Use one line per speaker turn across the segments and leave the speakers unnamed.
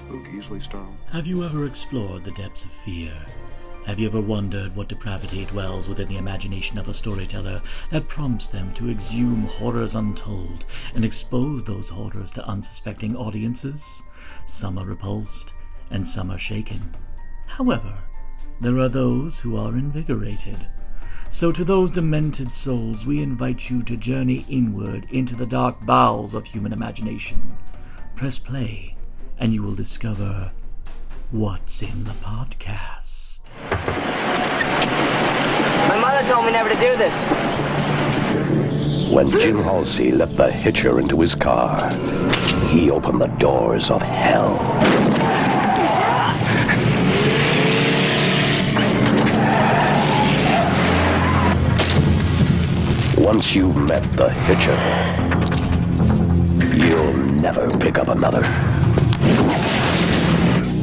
spook easily stung.
Have you ever explored the depths of fear? Have you ever wondered what depravity dwells within the imagination of a storyteller that prompts them to exhume horrors untold and expose those horrors to unsuspecting audiences? Some are repulsed, and some are shaken. However, there are those who are invigorated. So to those demented souls, we invite you to journey inward into the dark bowels of human imagination. Press play, and you will discover what's in the podcast.
My mother told me never to do this.
When Jim Halsey let the Hitcher into his car, he opened the doors of hell. Once you've met the Hitcher, you'll never pick up another.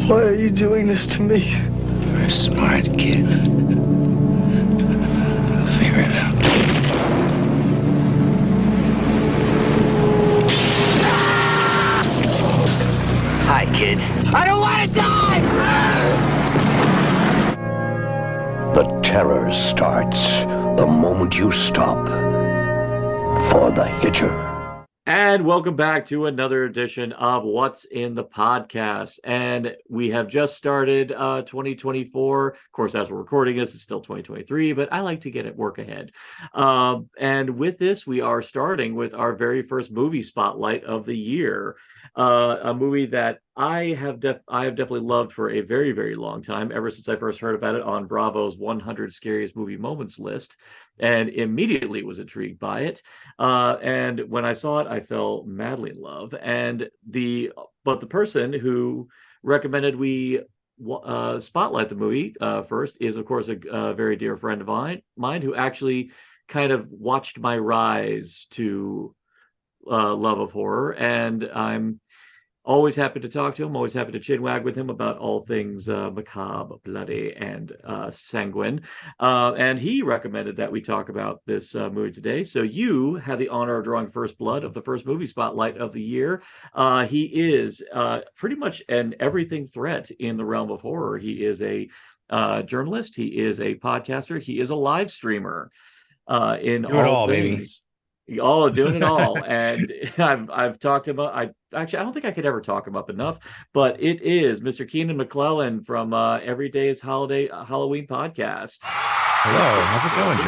Why are you doing this to me?
You're a smart kid. I'll figure it out.
Hi, kid. I don't want to die!
The terror starts the moment you stop for the Hitcher.
And welcome back to another edition of What's in the Podcast. And we have just started 2024. Of course, as we're recording this, it's still 2023, but I like to get at work ahead. And with this, we are starting with our very first movie spotlight of the year. A movie that I have definitely loved for a very, very long time, ever since I first heard about it on Bravo's 100 Scariest Movie Moments list, and immediately was intrigued by it. And when I saw it, I fell madly in love. But the person who recommended we spotlight the movie first is, of course, a very dear friend of mine who actually kind of watched my rise to love of horror, and I'm always happy to talk to him, always happy to chinwag with him about all things macabre, bloody, and sanguine. And he recommended that we talk about this movie today. So you have the honor of drawing first blood of the first movie spotlight of the year. He is pretty much an everything threat in the realm of horror. He is a journalist. He is a podcaster. He is a live streamer. In all things. Baby. Doing it all. And I've talked about, I don't think I could ever talk him up enough, but it is Mr. Keenan McClellan from Every Day's Halloween podcast.
Hello, how's it going,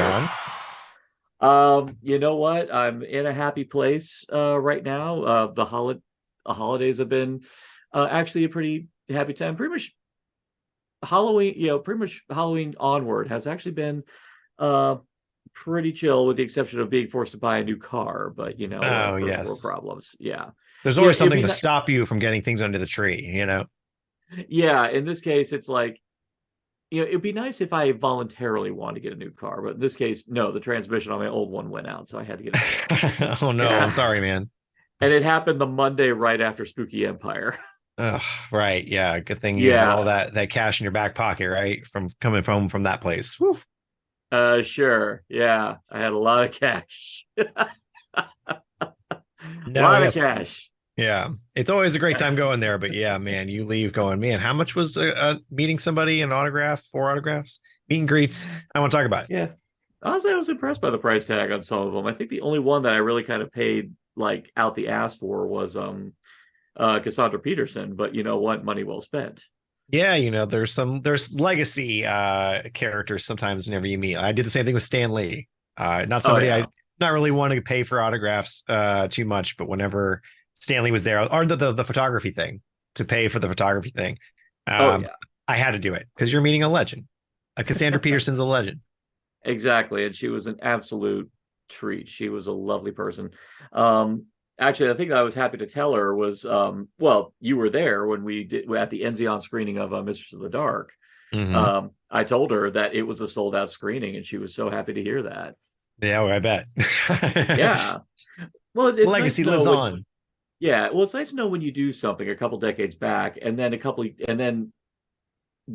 John?
You know what? I'm in a happy place right now. The holidays have been actually a pretty happy time. Pretty much Halloween onward has actually been pretty chill, with the exception of being forced to buy a new car, but first world problems. Yeah,
there's always something to stop you from getting things under the tree,
Yeah, in this case, it's like, it'd be nice if I voluntarily wanted to get a new car, but in this case, no, the transmission on my old one went out, so I had to get it.
Oh no, yeah. I'm sorry, man.
And it happened the Monday right after Spooky Empire.
Right, yeah, good thing you had all that cash in your back pocket, right, from coming from that place. Woo.
Sure. Yeah. I had a lot of cash.
A
lot of cash.
Yeah. It's always a great time going there, but yeah, man, you leave going, man, how much was meeting somebody, an autograph, 4 autographs, meet and greets? I want to talk about it.
Yeah. Honestly, I was impressed by the price tag on some of them. I think the only one that I really kind of paid like out the ass for was Cassandra Peterson, but you know what? Money well spent.
Yeah, there's legacy characters sometimes whenever you meet. I did the same thing with Stan Lee. Not somebody I not really wanting to pay for autographs too much, but whenever Stan Lee was there, or the photography thing, to pay for the photography thing, I had to do it because you're meeting a legend. Cassandra Peterson's a legend.
Exactly, and she was an absolute treat. She was a lovely person. Actually, the thing that I was happy to tell her was, you were there when we did at the Enzion screening of Mistress of the Dark. Mm-hmm. I told her that it was a sold out screening, and she was so happy to hear that.
Yeah, well, I bet.
Yeah. Well, it's
legacy
nice
lives on.
Yeah. Well, it's nice to know when you do something a couple decades back, and then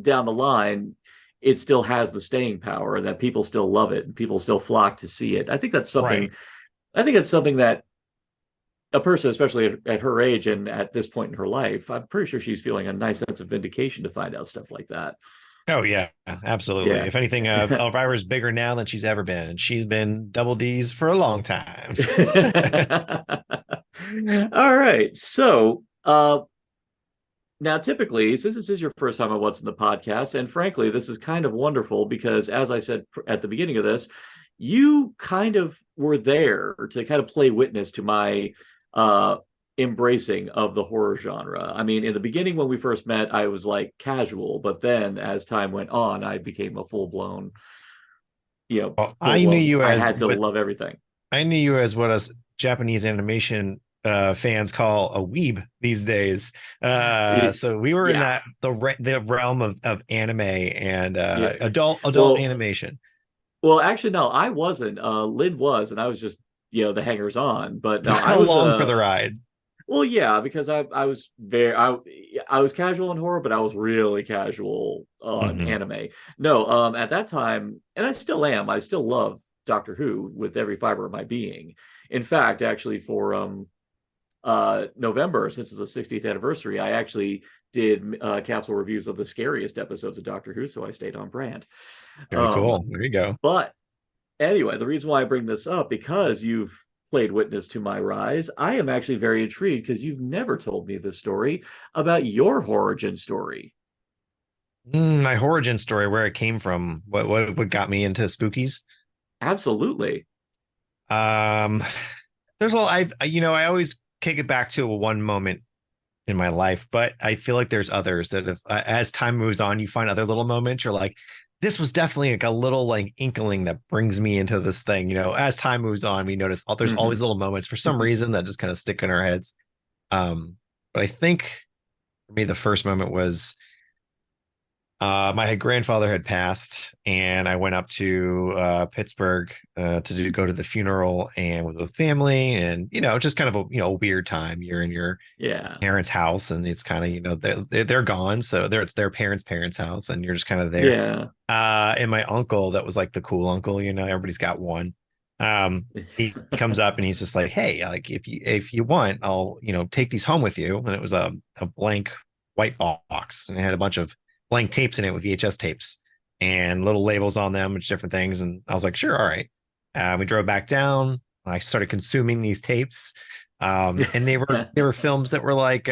down the line, it still has the staying power, and that people still love it and people still flock to see it. I think that's something. Right. I think it's something that a person, especially at her age and at this point in her life, I'm pretty sure she's feeling a nice sense of vindication to find out stuff like that.
Oh yeah, absolutely.
Yeah.
If anything, Elvira's bigger now than she's ever been, and she's been double D's for a long time.
All right. So, now typically, since this is your first time on What's in the Podcast, and frankly, this is kind of wonderful because, as I said at the beginning of this, you kind of were there to kind of play witness to my embracing of the horror genre. I mean, in the beginning when we first met, I was like casual, but then as time went on, I became a full blown,
Well, I knew you
I
as
had to love everything.
I knew you as what us Japanese animation fans call a weeb these days. So we were in that the realm of anime and adult animation.
Well, actually, no, I wasn't. Lynn was, and I was just the hangers on. But no, I was
along for the ride.
Well, yeah, because I was I was casual in horror, but I was really casual on anime. No, at that time, and I still am. I still love Doctor Who with every fiber of my being. In fact, actually, for November, since it's the 60th anniversary, I actually did capsule reviews of the scariest episodes of Doctor Who, so I stayed on brand.
Very cool. There you go.
But anyway, the reason why I bring this up, because you've played witness to my rise, I am actually very intrigued because you've never told me this story about your origin story.
My origin story, where it came from, what got me into spookies.
Absolutely.
There's a lot. I always kick it back to one moment in my life, but I feel like there's others that if, as time moves on, you find other little moments. You're like, this was definitely like a little like inkling that brings me into this thing. As time moves on, we notice there's all these little moments for some reason that just kind of stick in our heads. But I think for me, the first moment was my grandfather had passed, and I went up to Pittsburgh to go to the funeral and with the family, and just kind of a weird time. You're in your parents' house, and it's kind of they're gone, so it's their parents' house, and you're just kind of there. And my uncle, that was like the cool uncle, everybody's got one. He comes up and he's just like, hey, like if you want, I'll take these home with you. And it was a blank white box, and it had a bunch of blank tapes in it with VHS tapes and little labels on them, which different things. And I was like, sure, all right. We drove back down. I started consuming these tapes, and they were films that were like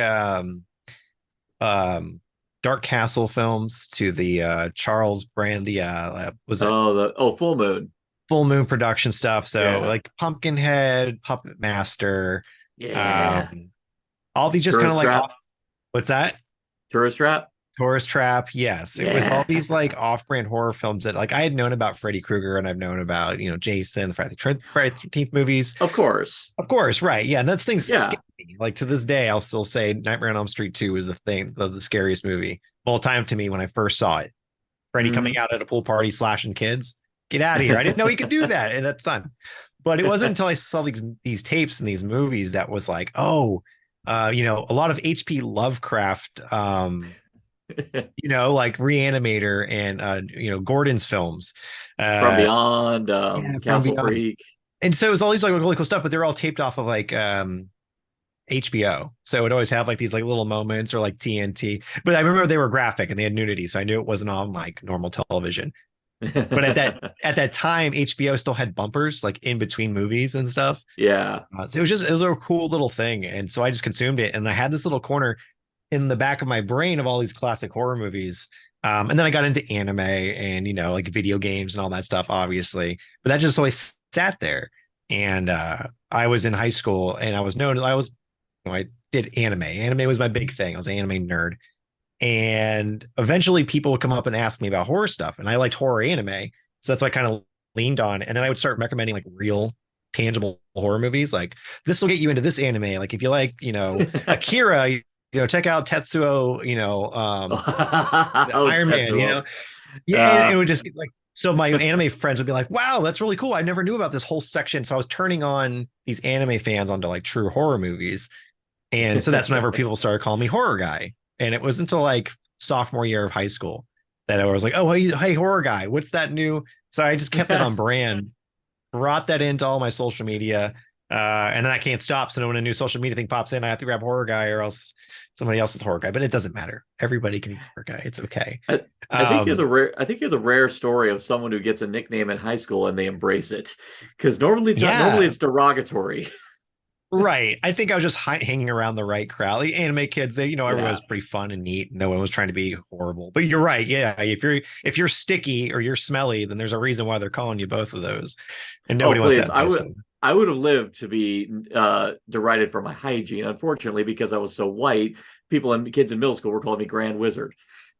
Dark Castle films to the Charles Brand. Full Moon production stuff. So like Pumpkinhead, Puppet Master, all these just kind of like what's that?
Tourist
Trap. Yes. It was all these like off-brand horror films that like I had known about Freddy Krueger, and I've known about, Jason, Friday the 13th movies.
Of course.
Right. Yeah. And that's things scary. Like to this day, I'll still say Nightmare on Elm Street 2 is the scariest movie of all time to me when I first saw it. Freddy coming out at a pool party slashing kids. Get out of here. I didn't know he could do that at that time. But it wasn't until I saw these tapes and these movies that was like, a lot of H.P. Lovecraft like Reanimator and Gordon's films,
From Beyond, Castle Freak.
And so it was all these like really cool stuff, but they're all taped off of like HBO. So it would always have like these like little moments or like TNT. But I remember they were graphic and they had nudity, so I knew it wasn't on like normal television. But at that time, HBO still had bumpers like in between movies and stuff.
Yeah.
So it was a cool little thing, and so I just consumed it, and I had this little corner in the back of my brain of all these classic horror movies. And then I got into anime and, like video games and all that stuff, obviously, but that just always sat there. And I was in high school and I did anime. Anime was my big thing. I was an anime nerd. And eventually people would come up and ask me about horror stuff. And I liked horror anime. So that's what I kind of leaned on. And then I would start recommending like real tangible horror movies. Like this will get you into this anime. Like if you like, Akira, check out Tetsuo, Iron Man, and it would just like, so my anime friends would be like, wow, that's really cool. I never knew about this whole section. So I was turning on these anime fans onto like true horror movies. And so that's whenever people started calling me horror guy. And it was until like sophomore year of high school that I was like, oh, hey, horror guy, what's that new? So I just kept it on brand, brought that into all my social media. And then I can't stop. So when a new social media thing pops in, I have to grab horror guy or else somebody else's horror guy. But it doesn't matter. Everybody can be horror guy. It's okay.
I think you're the rare. I think you're the rare story of someone who gets a nickname in high school and they embrace it, because normally it's normally it's derogatory.
Right. I think I was just hanging around the right crowd. The anime kids, everyone was pretty fun and neat. No one was trying to be horrible. But you're right. Yeah. If you're sticky or you're smelly, then there's a reason why they're calling you both of those. And nobody wants that.
I would have lived to be derided for my hygiene. Unfortunately, because I was so white, kids in middle school were calling me Grand Wizard.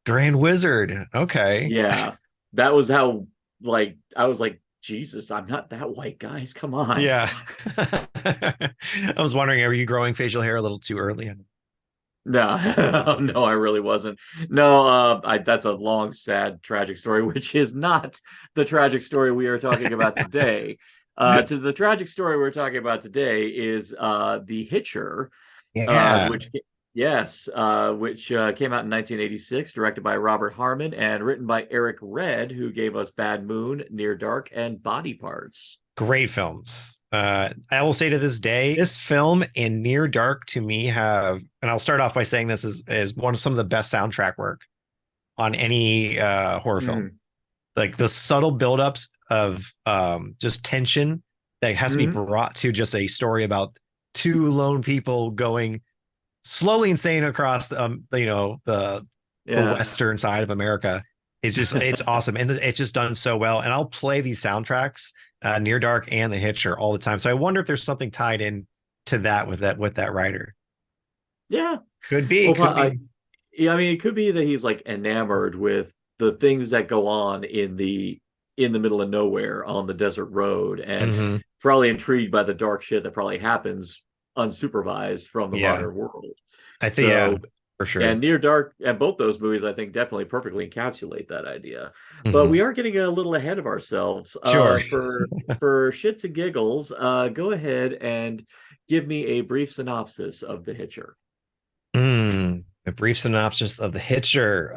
Grand Wizard. Okay.
Yeah. That was how, I was like, Jesus, I'm not that white, guys. Come on.
Yeah. I was wondering, are you growing facial hair a little too early?
No, no, I really wasn't. No, that's a long, sad, tragic story, which is not the tragic story we are talking about today. To the tragic story we're talking about today is the Hitcher, which came out in 1986, directed by Robert Harmon and written by Eric Red, who gave us Bad Moon, Near Dark, and Body Parts.
Great films. I will say to this day, this film and Near Dark to me have, and I'll start off by saying this is some of the best soundtrack work on any horror film. Like the subtle buildups of just tension that has to be brought to just a story about two lone people going slowly insane across the western side of America. It's awesome, and it's just done so well. And I'll play these soundtracks, Near Dark and The Hitcher, all the time. So I wonder if there's something tied in to that with that writer.
Yeah,
could be.
I mean, it could be that he's enamored with the things that go on in the middle of nowhere on the desert road, and probably intrigued by the dark shit that probably happens unsupervised from the modern world.
I think for sure.
And Near Dark, and both those movies, I think, definitely perfectly encapsulate that idea. But we are getting a little ahead of ourselves.
Sure.
For shits and giggles, go ahead and give me a brief synopsis of The Hitcher.
A brief synopsis of The Hitcher.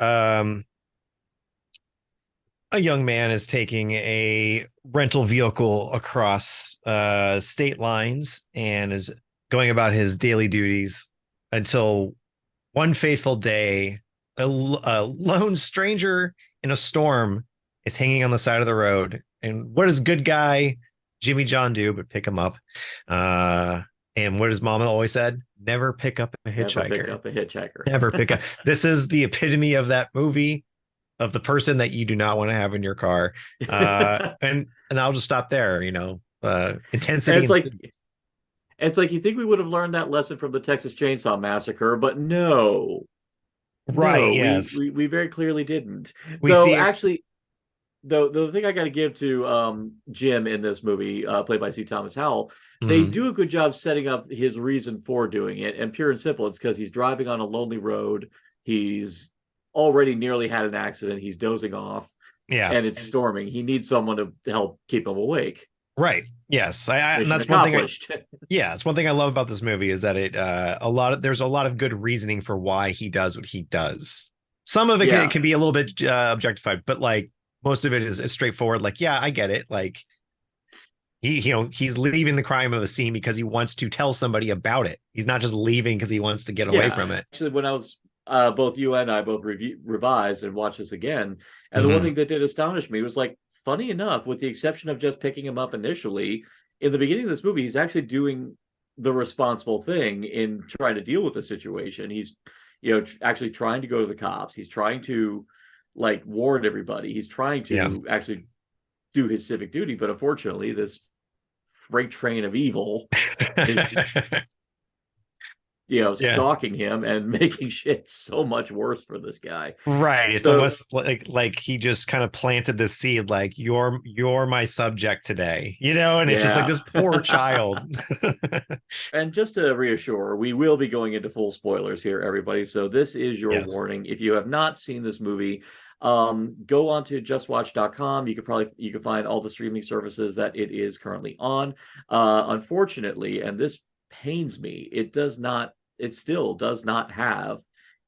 A young man is taking a rental vehicle across state lines and is going about his daily duties until one fateful day, a lone stranger in a storm is hanging on the side of the road. And what does good guy Jimmy John do but pick him up? And what his mama always said? Never pick up a hitchhiker.
Never pick up a hitchhiker.
Never pick up. This is the epitome of that movie, of the person that you do not want to have in your car. And I'll just stop there. Intensity.
It's like you think we would have learned that lesson from the Texas Chainsaw Massacre, but no.
Right,
no,
yes.
We very clearly didn't.
Actually,
the thing I got to give to Jim in this movie, played by C. Thomas Howell, they do a good job setting up his reason for doing it. And pure and simple, it's because he's driving on a lonely road. He's already nearly had an accident. He's dozing off.
Yeah.
And it's storming. He needs someone to help keep him awake.
Right. Yes. And that's one thing. It's one thing I love about this movie is that there's a lot of good reasoning for why he does what he does. Some of it can be a little bit objectified, but most of it is straightforward. I get it. He's leaving the crime of a scene because he wants to tell somebody about it. He's not just leaving because he wants to get away from it.
Actually, when I was both you and I both revised and watched this again, and the one thing that did astonish me was funny enough, with the exception of just picking him up initially, in the beginning of this movie, he's actually doing the responsible thing in trying to deal with the situation. He's, actually trying to go to the cops. He's trying to warn everybody. He's trying to actually do his civic duty. But unfortunately, this freight train of evil is stalking him and making shit so much worse for this guy.
Right. It's almost like he just kind of planted the seed, you're my subject today, and it's just this poor child.
And just to reassure, we will be going into full spoilers here, everybody. So this is your warning. If you have not seen this movie, go on to justwatch.com. You can find all the streaming services that it is currently on. Unfortunately, and this pains me, it still does not have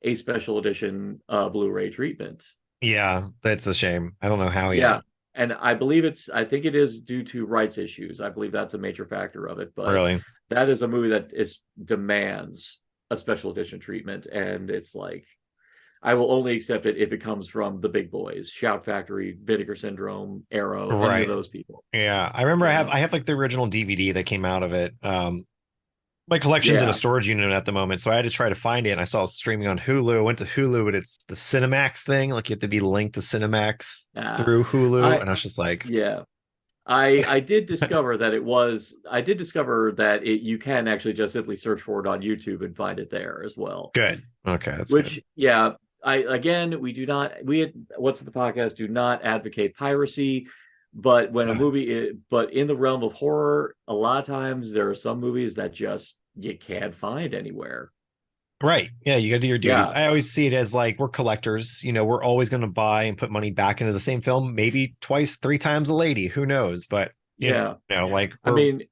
a special edition Blu-ray treatment.
Yeah, that's a shame. I don't know how yet.
and I think it is due to rights issues. I believe that's a major factor of it, but
Really?
that is a movie that demands a special edition treatment, and it's like I will only accept it if it comes from the big boys, Shout Factory, Vinegar Syndrome, Arrow, any of
Right.
those people.
Yeah. I remember I have like the original DVD that came out of it. My collection's in a
Yeah.
storage unit at the moment, so I had to try to find it. And I saw it streaming on Hulu. I went to Hulu, but it's the Cinemax thing. Like you have to be linked to Cinemax through Hulu,
I
and I was just like,
yeah. I did discover that you can actually just simply search for it on YouTube and find it there as well.
good. Okay, that's
Which,
good.
yeah, we do not, what's the podcast, do not advocate piracy, but when a movie, but in the realm of horror, a lot of times there are some movies that just you can't find anywhere.
Right. Yeah, you got to do your duties.
Yeah,
I always see it as like we're collectors. We're always going to buy and put money back into the same film, maybe twice, three times a lady. Who knows? But
yeah.
like
I mean,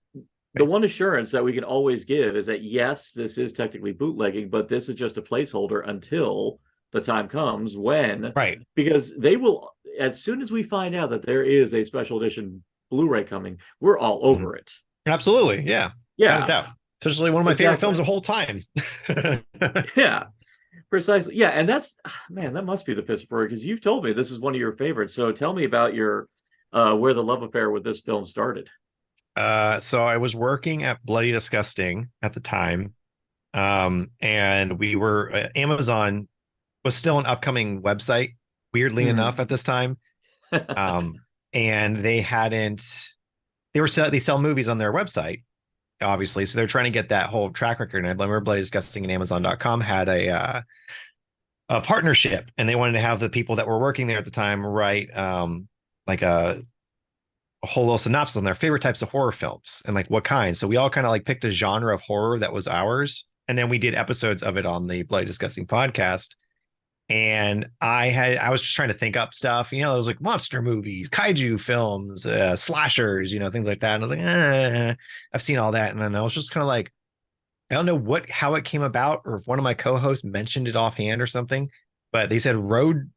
the one assurance that we can always give is that yes, this is technically bootlegging, but this is just a placeholder until the time comes when,
right.
because they will, as soon as we find out that there is a special edition Blu-ray coming, we're all over it.
Absolutely. Yeah.
Yeah.
Without a doubt. Especially one of my favorite films of the whole time.
Yeah. Precisely. Yeah. And that's, man, that must be the piss for it, because you've told me this is one of your favorites. So tell me about your where the love affair with this film started.
So I was working at Bloody Disgusting at the time. And we were Amazon was still an upcoming website, weirdly enough, at this time. And they sell movies on their website, obviously. So they're trying to get that whole track record. And I remember Bloody Disgusting and Amazon.com had a partnership, and they wanted to have the people that were working there at the time write like a whole little synopsis on their favorite types of horror films and like what kind. So we all kind of like picked a genre of horror that was ours. And then we did episodes of it on the Bloody Disgusting podcast. And I was just trying to think up stuff, it was like monster movies, kaiju films, slashers, things like that. And I was like, I've seen all that. And then I was just kind of like, I don't know how it came about, or if one of my co-hosts mentioned it offhand or something, but they said roadside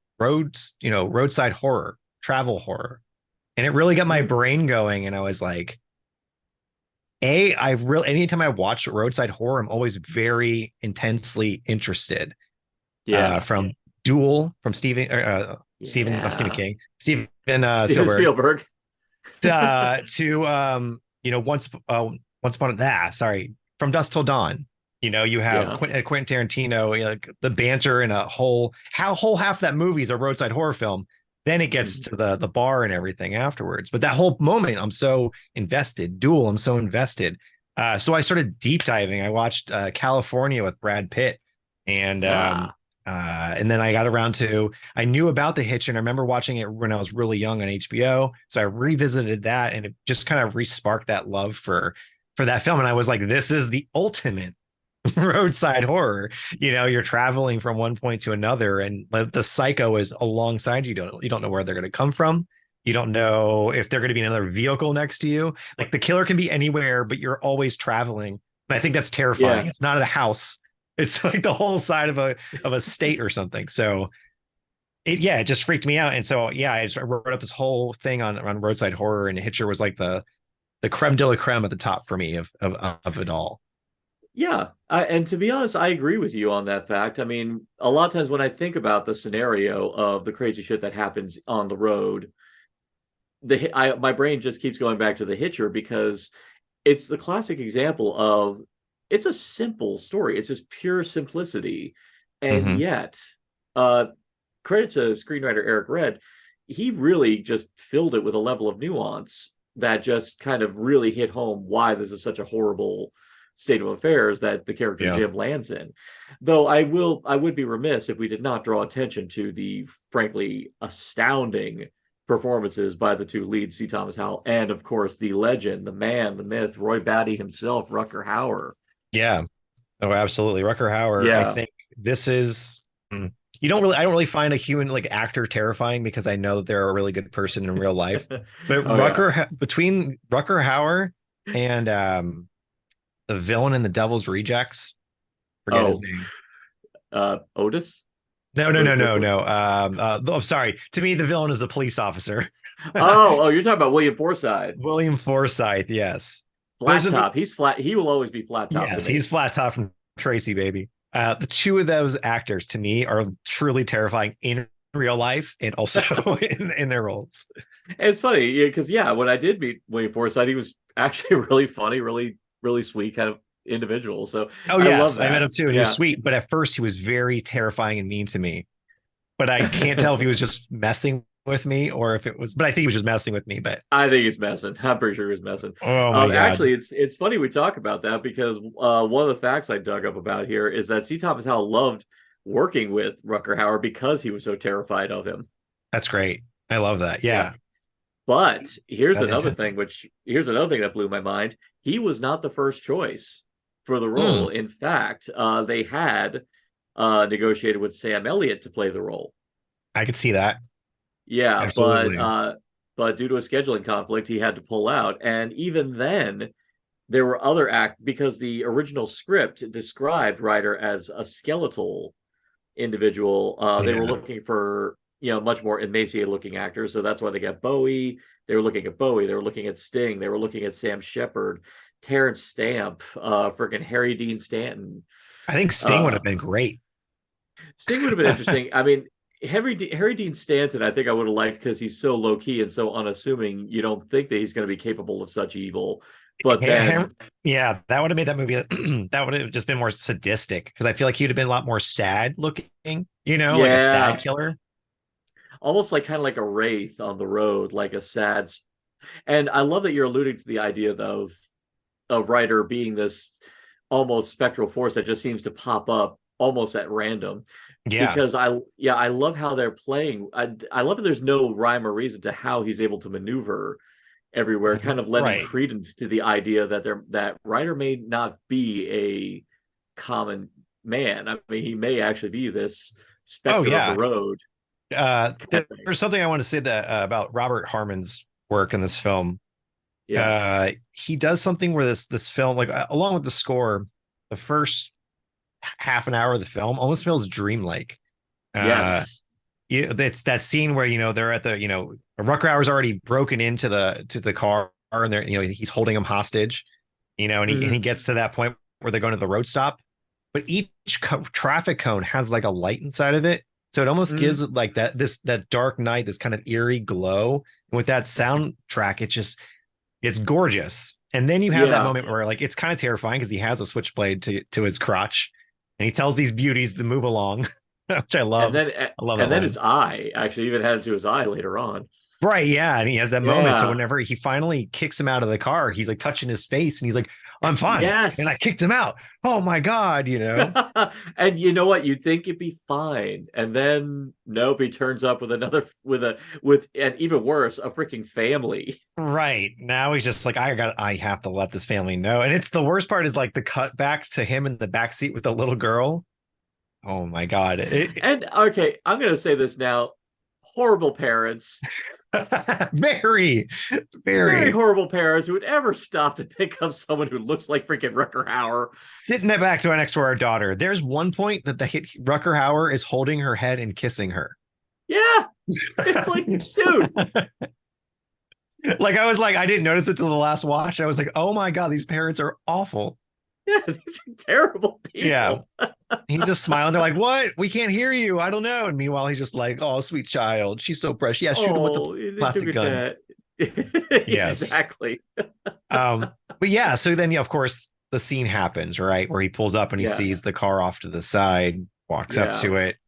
horror, travel horror. And it really got my brain going. And I was like, anytime I watch roadside horror, I'm always very intensely interested.
Yeah.
From Duel, from Stephen King, Steven
Spielberg.
To Once Upon a From Dusk Till Dawn. You have Quentin Tarantino, like the banter and whole half that movie is a roadside horror film. Then it gets to the bar and everything afterwards. But that whole moment, I'm so invested. Duel, I'm so invested. So I started deep diving. I watched California with Brad Pitt, and then I got around to, I knew about the Hitcher, and I remember watching it when I was really young on HBO. So I revisited that, and it just kind of re-sparked that love for that film. And I was like, this is the ultimate roadside horror. You're traveling from one point to another, and the psycho is alongside you. You don't know where they're going to come from. You don't know if they're going to be another vehicle next to you. Like the killer can be anywhere, but you're always traveling. And I think that's terrifying. It's not a house. It's like the whole side of a state or something. So it just freaked me out. And so, I wrote up this whole thing on roadside horror, and Hitcher was like the creme de la creme at the top for me of it all.
Yeah. And to be honest, I agree with you on that fact. I mean, a lot of times when I think about the scenario of the crazy shit that happens on the road, my brain just keeps going back to the Hitcher, because it's the classic example of, it's a simple story. It's just pure simplicity. And yet, credit to screenwriter Eric Red, he really just filled it with a level of nuance that just kind of really hit home why this is such a horrible state of affairs that the character Jim lands in. Though I would be remiss if we did not draw attention to the frankly astounding performances by the two leads, C. Thomas Howell, and of course the legend, the man, the myth, Roy Batty himself, Rutger Hauer.
Yeah. Oh, absolutely. Rutger Hauer.
Yeah.
I think this is, I don't really find a human like actor terrifying, because I know that they're a really good person in real life. But between Rutger Hauer and the villain in The Devil's Rejects, forget his name.
Otis.
No, no, no, no, no. I'm sorry. To me, the villain is the police officer.
Oh, you're talking about William Forsythe.
William Forsythe, yes.
Flat top. He's flat. He will always be flat top to
Yes,
me.
he's flat top from Tracy, baby. The two of those actors to me are truly terrifying in real life and also in their roles.
And it's funny because when I did meet William Forsythe, he was actually really funny, really, really sweet kind of individual. So I love that.
I met him too, and he was sweet. But at first, he was very terrifying and mean to me. But I can't tell if he was just messing with me or if it was. But I think he was just messing with me. But
I think he's messing. I'm pretty sure he was messing.
Oh my God.
Actually, it's funny we talk about that because one of the facts I dug up about here is that C. Thomas Howell loved working with Rutger Hauer because he was so terrified of him.
That's great. I love that. Yeah.
But here's another thing that blew my mind. He was not the first choice for the role. In fact, they had negotiated with Sam Elliott to play the role.
I could see that.
Yeah,
absolutely.
But due to a scheduling conflict, he had to pull out. And even then, there were other because the original script described Ryder as a skeletal individual. They were looking for much more emaciated looking actors, so that's why they got Bowie. They were looking at Bowie. They were looking at Sting. They were looking at Sam Shepard, Terrence Stamp, freaking Harry Dean Stanton.
I think Sting would have been great.
Sting would have been interesting. I mean, Harry Dean Stanton, I think I would have liked because he's so low key and so unassuming. You don't think that he's going to be capable of such evil. But then,
that would have made that movie. That would have just been more sadistic because I feel like he'd have been a lot more sad looking. Like a sad killer.
Almost kind of like a wraith on the road, like a sad. And I love that you're alluding to the idea though of Ryder being this almost spectral force that just seems to pop up almost at random. Yeah. Because I love how they're playing. I love that there's no rhyme or reason to how he's able to maneuver everywhere, kind of lending credence to the idea that Ryder may not be a common man. I mean, he may actually be this specter of the road.
There's something I want to say that about Robert Harmon's work in this film. He does something where this film, along with the score, the first half an hour of the film almost feels dreamlike.
Yes.
It's that scene where they're at the Rutger Hauer's already broken into the car and they're he's holding him hostage, and he gets to that point where they're going to the road stop, but each traffic cone has like a light inside of it. So it almost gives it like that dark night, this kind of eerie glow. And with that soundtrack, it's gorgeous. And then you have that moment where it's kind of terrifying because he has a switchblade to his crotch, and he tells these beauties to move along, which I love.
And then his eye actually even had it to his eye later on.
Right, yeah, and he has that moment. So whenever he finally kicks him out of the car, he's like touching his face, and he's like, "I'm fine."
Yes,
and I kicked him out. Oh my God,
And you know what? You'd think it'd be fine, and then nope, he turns up with and even worse, a freaking family.
Right now, he's just like, I have to let this family know. And it's the worst part is like the cutbacks to him in the backseat with the little girl. Oh my God!
And okay, I'm gonna say this now. Horrible parents.
Very
horrible parents who would ever stop to pick up someone who looks like freaking Rutger Hauer.
Sitting back to next to our daughter. There's one point that Rutger Hauer is holding her head and kissing her.
Yeah. It's like, dude.
Like, I was like, I didn't notice it till the last watch. I was like, oh my God, these parents are awful.
Yeah, these are terrible people.
Yeah. He's just smiling. They're like, what? We can't hear you. I don't know. And meanwhile, he's just like, oh, sweet child. She's so precious. Yeah, shoot him with the plastic gun.
Yes. Exactly.
But yeah, so then, of course, the scene happens, right? Where he pulls up and he sees the car off to the side, walks up to it,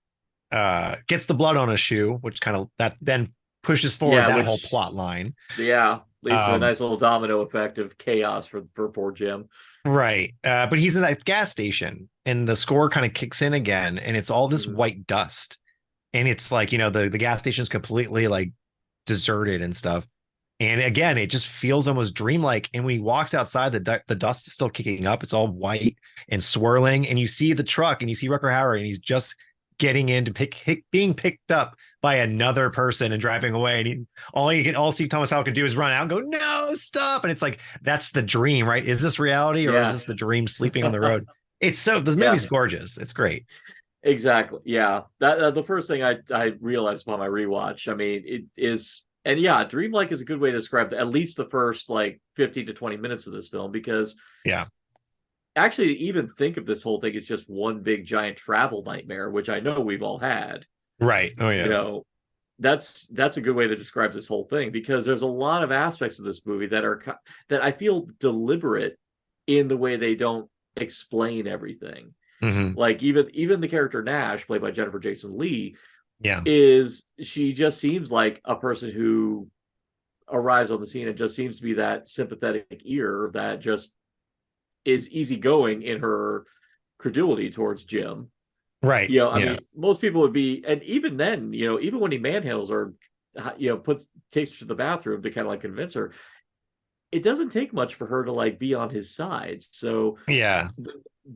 gets the blood on his shoe, which kind of that then pushes forward that whole plot line.
Yeah. Leads to a nice little domino effect of chaos for poor Jim.
Right. But he's in that gas station and the score kind of kicks in again and it's all this white dust. And it's like, the gas station's completely like deserted and stuff. And again, it just feels almost dreamlike. And when he walks outside, the dust is still kicking up. It's all white and swirling. And you see the truck and you see Rutger Hauer and he's just getting in to being picked up by another person and driving away. And all Steve Thomas Howell can do is run out and go, no, stop. And it's like, that's the dream, right? Is this reality or is this the dream sleeping on the road? It's this movie's gorgeous. It's great.
Exactly. Yeah. That the first thing I realized upon my rewatch. I mean, it is, and yeah, dreamlike is a good way to describe at least the first like 15 to 20 minutes of this film, because
Yeah.
actually to even think of this whole thing as just one big giant travel nightmare, which I know we've all had,
Right. Oh
you
yes.
know, that's a good way to describe this whole thing, because there's a lot of aspects of this movie that are that I feel deliberate in the way they don't explain everything.
Hmm.
Like even the character Nash, played by Jennifer Jason Leigh,
Yeah.
she just seems like a person who arrives on the scene and just seems to be that sympathetic ear that just is easygoing in her credulity towards Jim.
Right.
I mean,
Yes.
most people would be, and even then, even when he manhandles her, takes her to the bathroom to kind of like convince her, it doesn't take much for her to like be on his side. So
Yeah.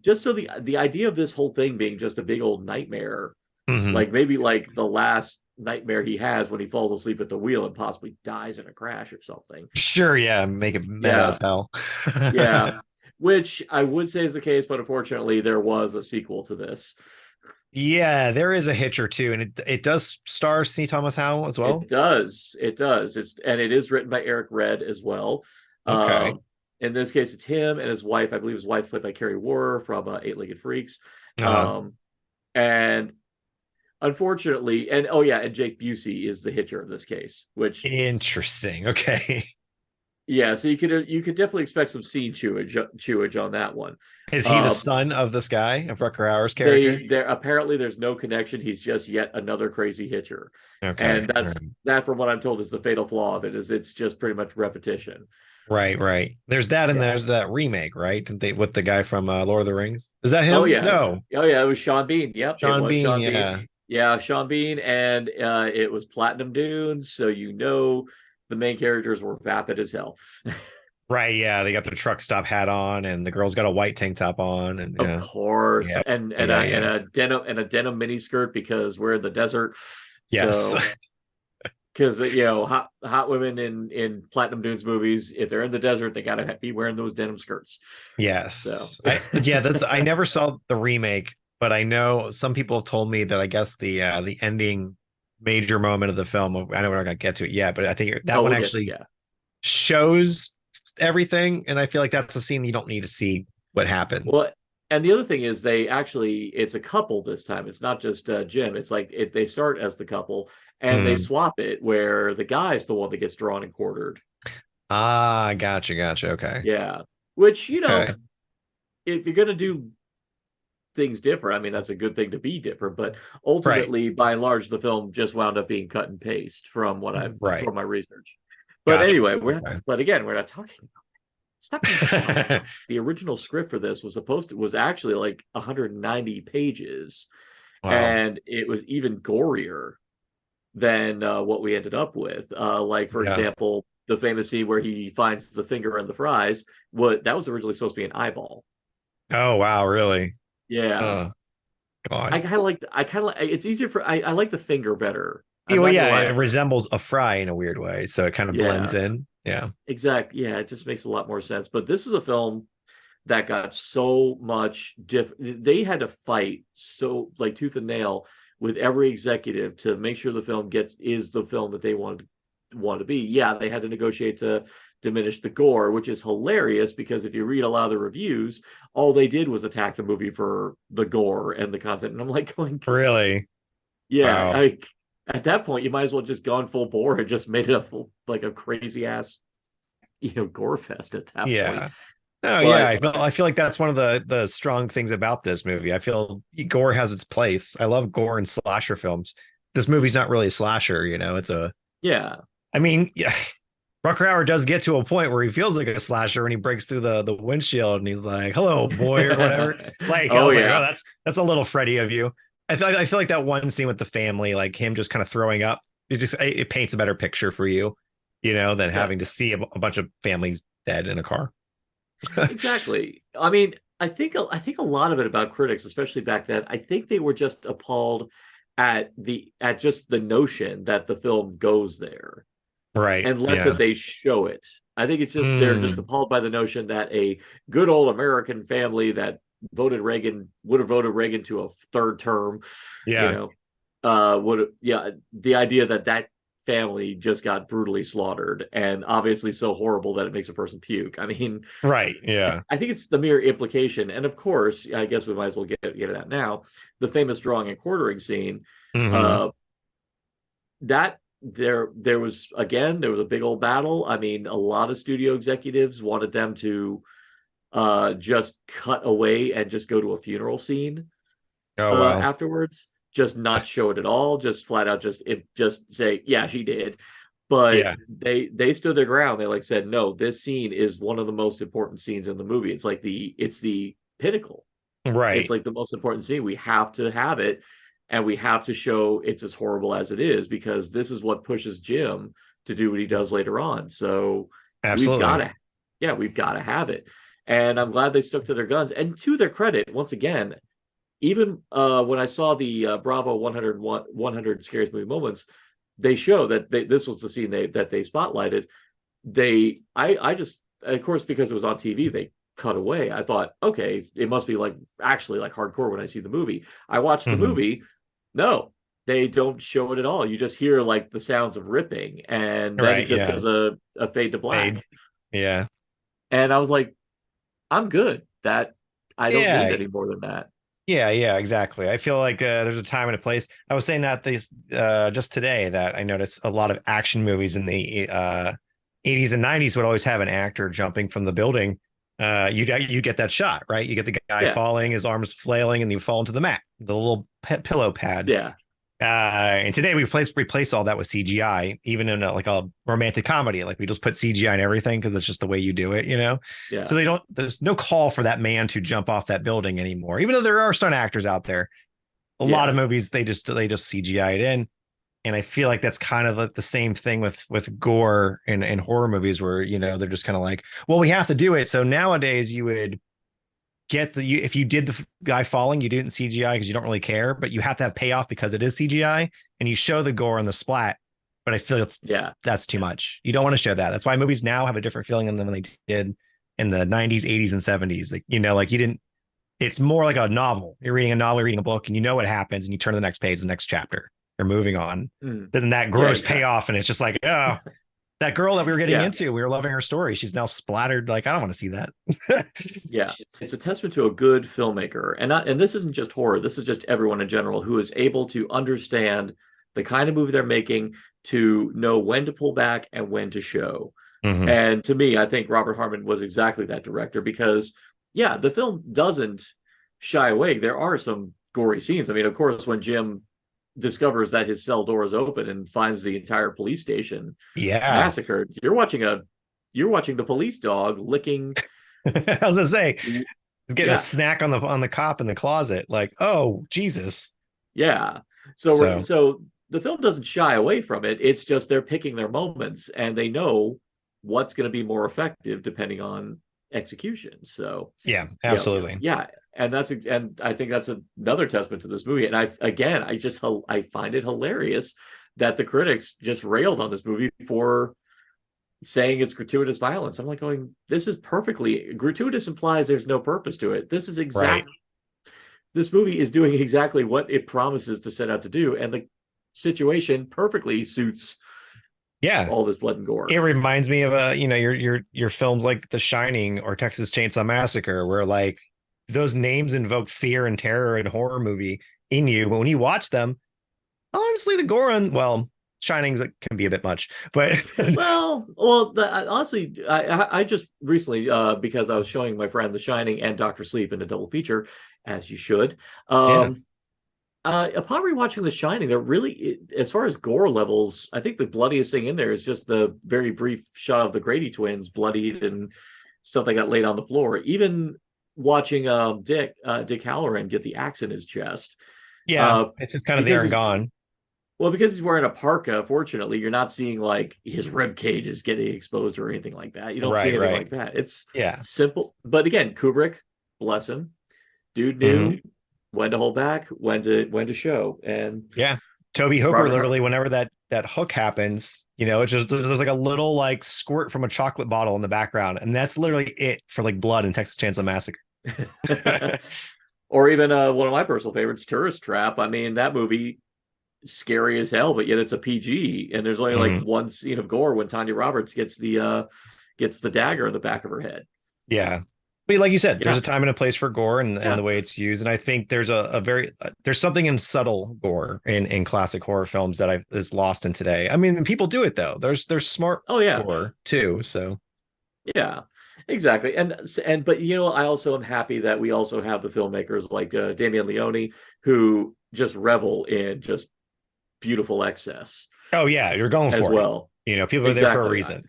just so the idea of this whole thing being just a big old nightmare,
Hmm.
like maybe like the last nightmare he has when he falls asleep at the wheel and possibly dies in a crash or something.
Sure. Yeah. Make it meta
Yeah,
as hell.
yeah. Which I would say is the case, but unfortunately, there was a sequel to this.
Yeah, there is a Hitcher too, and it does star C. Thomas Howell as well.
It does. It does. It is written by Eric Red as well.
Okay.
Um, in this case, it's him and his wife. I believe his wife played by Carrie Warrer from Eight-Legged Freaks.
Uh,
Um, and unfortunately, and oh yeah, and Jake Busey is the Hitcher in this case. Which,
Interesting. Okay.
yeah, so you could definitely expect some scene chewage on that one.
Is he the
Uh,
son of this guy, of Rucker Hauer's character?
they there apparently there's no connection. He's just yet another crazy Hitcher,
Okay.
and that from what I'm told is the fatal flaw of it, is it's just pretty much repetition.
Right, right. There's that, and
Yeah.
there's that remake, right? Didn't they, with the guy from Lord of the Rings? Is that
Oh
him?
yeah.
No,
Oh yeah. It was Sean Bean. Yep, it
Sean
was
Bean.
Sean
Yeah.
Bean. Yeah, Sean Bean, and it was Platinum Dunes. So the main characters were vapid as hell.
Right. Yeah. They got their truck stop hat on, and the girl's got a white tank top on, and
Of
yeah.
course,
Yeah.
and
Yeah.
a and
Yeah.
a denim mini skirt because we're in the desert.
Yes.
So because hot women in Platinum Dunes movies, if they're in the desert, they gotta be wearing those denim skirts. So
Yes. Yeah, that's I never saw the remake, but I know some people have told me that I guess the ending major moment of the film, I know we're not gonna get to it yet, but I think that
oh,
one
we'll get
actually
yeah.
shows everything, and I feel like that's a scene you don't need to see what happens.
Well, and the other thing is it's a couple this time. It's not just Jim. It's like they start as the couple and they
Mm.
swap it where the guy's the one that gets drawn and quartered.
Ah, gotcha. Okay.
Yeah. Which,
Okay.
if you're gonna do things different, I mean that's a good thing to be different. But
Right.
ultimately, by and large, the film just wound up being cut and paste
Right.
from my research. But
Gotcha.
anyway,
Okay.
but again, we're not talking. Stop being quiet. The original script for this was actually like 190 pages,
Wow.
and it was even gorier than what we ended up with. Like for
Yeah.
example, the famous scene where he finds the finger in the fries. What that was originally supposed to be an eyeball.
Oh wow, really?
Yeah,
Oh God.
I kind of like. It's easier for I like the finger better.
Yeah,
I'm
well,
not gonna
yeah,
lie.
it resembles a fry in a weird way, so it kind of blends
Yeah,
in. Yeah.
exactly. Yeah, it just makes a lot more sense. But this is a film that got so much they had to fight so like tooth and nail with every executive to make sure the film is the film that they want to be. Yeah, they had to negotiate to diminish the gore, which is hilarious because if you read a lot of the reviews, all they did was attack the movie for the gore and the content. And I'm like going,
Really?
yeah,
Wow.
at that point you might as well just gone full bore and just made it like a crazy ass gore fest at that point.
Yeah. Oh yeah,
But
I feel like that's one of the strong things about this movie. I feel gore has its place. I love gore in slasher films. This movie's not really a slasher, it's a
yeah.
I mean, yeah. Rucker Hauer does get to a point where he feels like a slasher when he breaks through the windshield and he's like, "Hello, boy," or whatever. Like I
Oh
was like, "Oh,
yeah.
that's a little Freddy of you." I feel like that one scene with the family, like him just kind of throwing up, it paints a better picture for you, than
Yeah,
having to see a bunch of families dead in a car.
exactly. I mean, I think a lot of it about critics, especially back then, I think they were just appalled at just the notion that the film goes there,
Right.
and less
Yeah.
that they show it. I think it's just they're just
Mm,
appalled by the notion that a good old American family that would have voted Reagan to a third term.
Yeah.
The idea that family just got brutally slaughtered and obviously so horrible that it makes a person puke. I mean,
Right. Yeah.
I think it's the mere implication. And of course, I guess we might as well get it out now. The famous drawing and quartering scene,
Mhm.
that there was a big old battle. I mean, a lot of studio executives wanted them to just cut away and just go to a funeral scene
Oh wow.
afterwards, just not show it at all, just flat out just say, yeah, she did. But
Yeah.
they stood their ground. They like said, no, this scene is one of the most important scenes in the movie. It's like it's the pinnacle. It's
Right.
like the most important scene. We have to have it, and we have to show it's as horrible as it is, because this is what pushes Jim to do what he does later on. So we've got
Absolutely.
to, yeah, we've got to have it. And I'm glad they stuck to their guns. And to their credit, once again, even when I saw the Bravo 100 Scariest Movie Moments, they show that this was the scene that they spotlighted. I just, of course, because it was on TV, they cut away. I thought, okay, it must be like actually like hardcore when I see the movie. I watched the
Mhm.
movie. No, they don't show it at all. You just hear like the sounds of ripping, and then it
Right.
just
Yeah.
does a fade to
Fade.
black.
Yeah.
And I was like, I'm good. That I don't need
Yeah.
any more than that.
Yeah, yeah, exactly. I feel like there's a time and a place. I was saying that these just today that I noticed a lot of action movies in the 80s and 90s would always have an actor jumping from the building. You get that shot, right? You get the guy
Yeah.
falling, his arms flailing, and you fall into the mat, the little pillow pad.
Yeah.
And today we replace all that with CGI, even in like a romantic comedy. Like we just put CGI in everything because that's just the way you do it, you know?
Yeah.
So there's no call for that man to jump off that building anymore. Even though there are stunt actors out there, a lot of movies, they just CGI it in. And I feel like that's kind of like the same thing with gore in horror movies where, you know, they're just kind of like, well, we have to do it. So nowadays you would if you did the guy falling, you didn't CGI because you don't really care, but you have to have payoff because it is CGI, and you show the gore and the splat. But I feel that's too much. You don't want to show that. That's why movies now have a different feeling than they did in the 90s, 80s, and 70s. Like, you know, like you didn't. It's more like a novel. You're reading a novel, you're reading a book, and you know what happens, and you turn to the next page, the next chapter. You're moving on. Then that gross payoff, and it's just like, oh, that girl that we were getting into, we were loving her story. She's now splattered. Like, I don't want to see that.
Yeah, it's a testament to a good filmmaker, and this isn't just horror. This is just everyone in general who is able to understand the kind of movie they're making, to know when to pull back and when to show.
Mm-hmm.
And to me, I think Robert Harmon was exactly that director, because yeah, the film doesn't shy away. There are some gory scenes. I mean, of course, when Jim discovers that his cell door is open and finds the entire police station massacred, you're watching the police dog licking.
I was gonna say, he's getting a snack on the cop in the closet. Like, oh Jesus.
Yeah. So the film doesn't shy away from it. It's just they're picking their moments, and they know what's going to be more effective depending on execution. So
yeah, absolutely.
Yeah. And I think that's another testament to this movie. And I find it hilarious that the critics just railed on this movie for saying it's gratuitous violence. I'm like going, this is perfectly gratuitous, implies there's no purpose to it. This is exactly This movie is doing exactly what it promises to set out to do, and the situation perfectly suits all this blood and gore.
It reminds me of your films like The Shining or Texas Chainsaw Massacre, where like those names invoke fear and terror in horror movie in you, but when you watch them, honestly, the gore on Shining's can be a bit much, but
honestly, I just recently, because I was showing my friend The Shining and Dr. Sleep in a double feature, as you should. Upon rewatching The Shining, they're really, as far as gore levels, I think the bloodiest thing in there is just the very brief shot of the Grady twins bloodied and stuff like that laid on the floor. Even watching Dick Halloran get the axe in his chest.
It's just kind of there and gone.
Well, because he's wearing a parka, fortunately, you're not seeing like his rib cage is getting exposed or anything like that. You don't see anything like that. It's simple. But again, Kubrick, bless him, dude knew when to hold back, when to show. And
Toby Hooper, literally, whenever that hook happens, you know, it's just there's like a little like squirt from a chocolate bottle in the background, and that's literally it for like blood in Texas Chainsaw Massacre.
Or even one of my personal favorites, Tourist Trap. I mean, that movie, scary as hell, but yet it's a PG, and there's only like
Mhm.
one scene of gore when Tanya Roberts gets the dagger in the back of her head.
Yeah. But like you said, there's
Yeah,
a time and a place for gore and
yeah.
the way it's used. And I think there's a very there's something in subtle gore in classic horror films that is lost in today. I mean, people do it though. There's smart
Oh yeah,
gore too. So
yeah, exactly. And but I also am happy that we also have the filmmakers like Damien Leone, who just revel in just beautiful excess
oh yeah, you're going
as
for it.
well.
People are there for a
Exactly.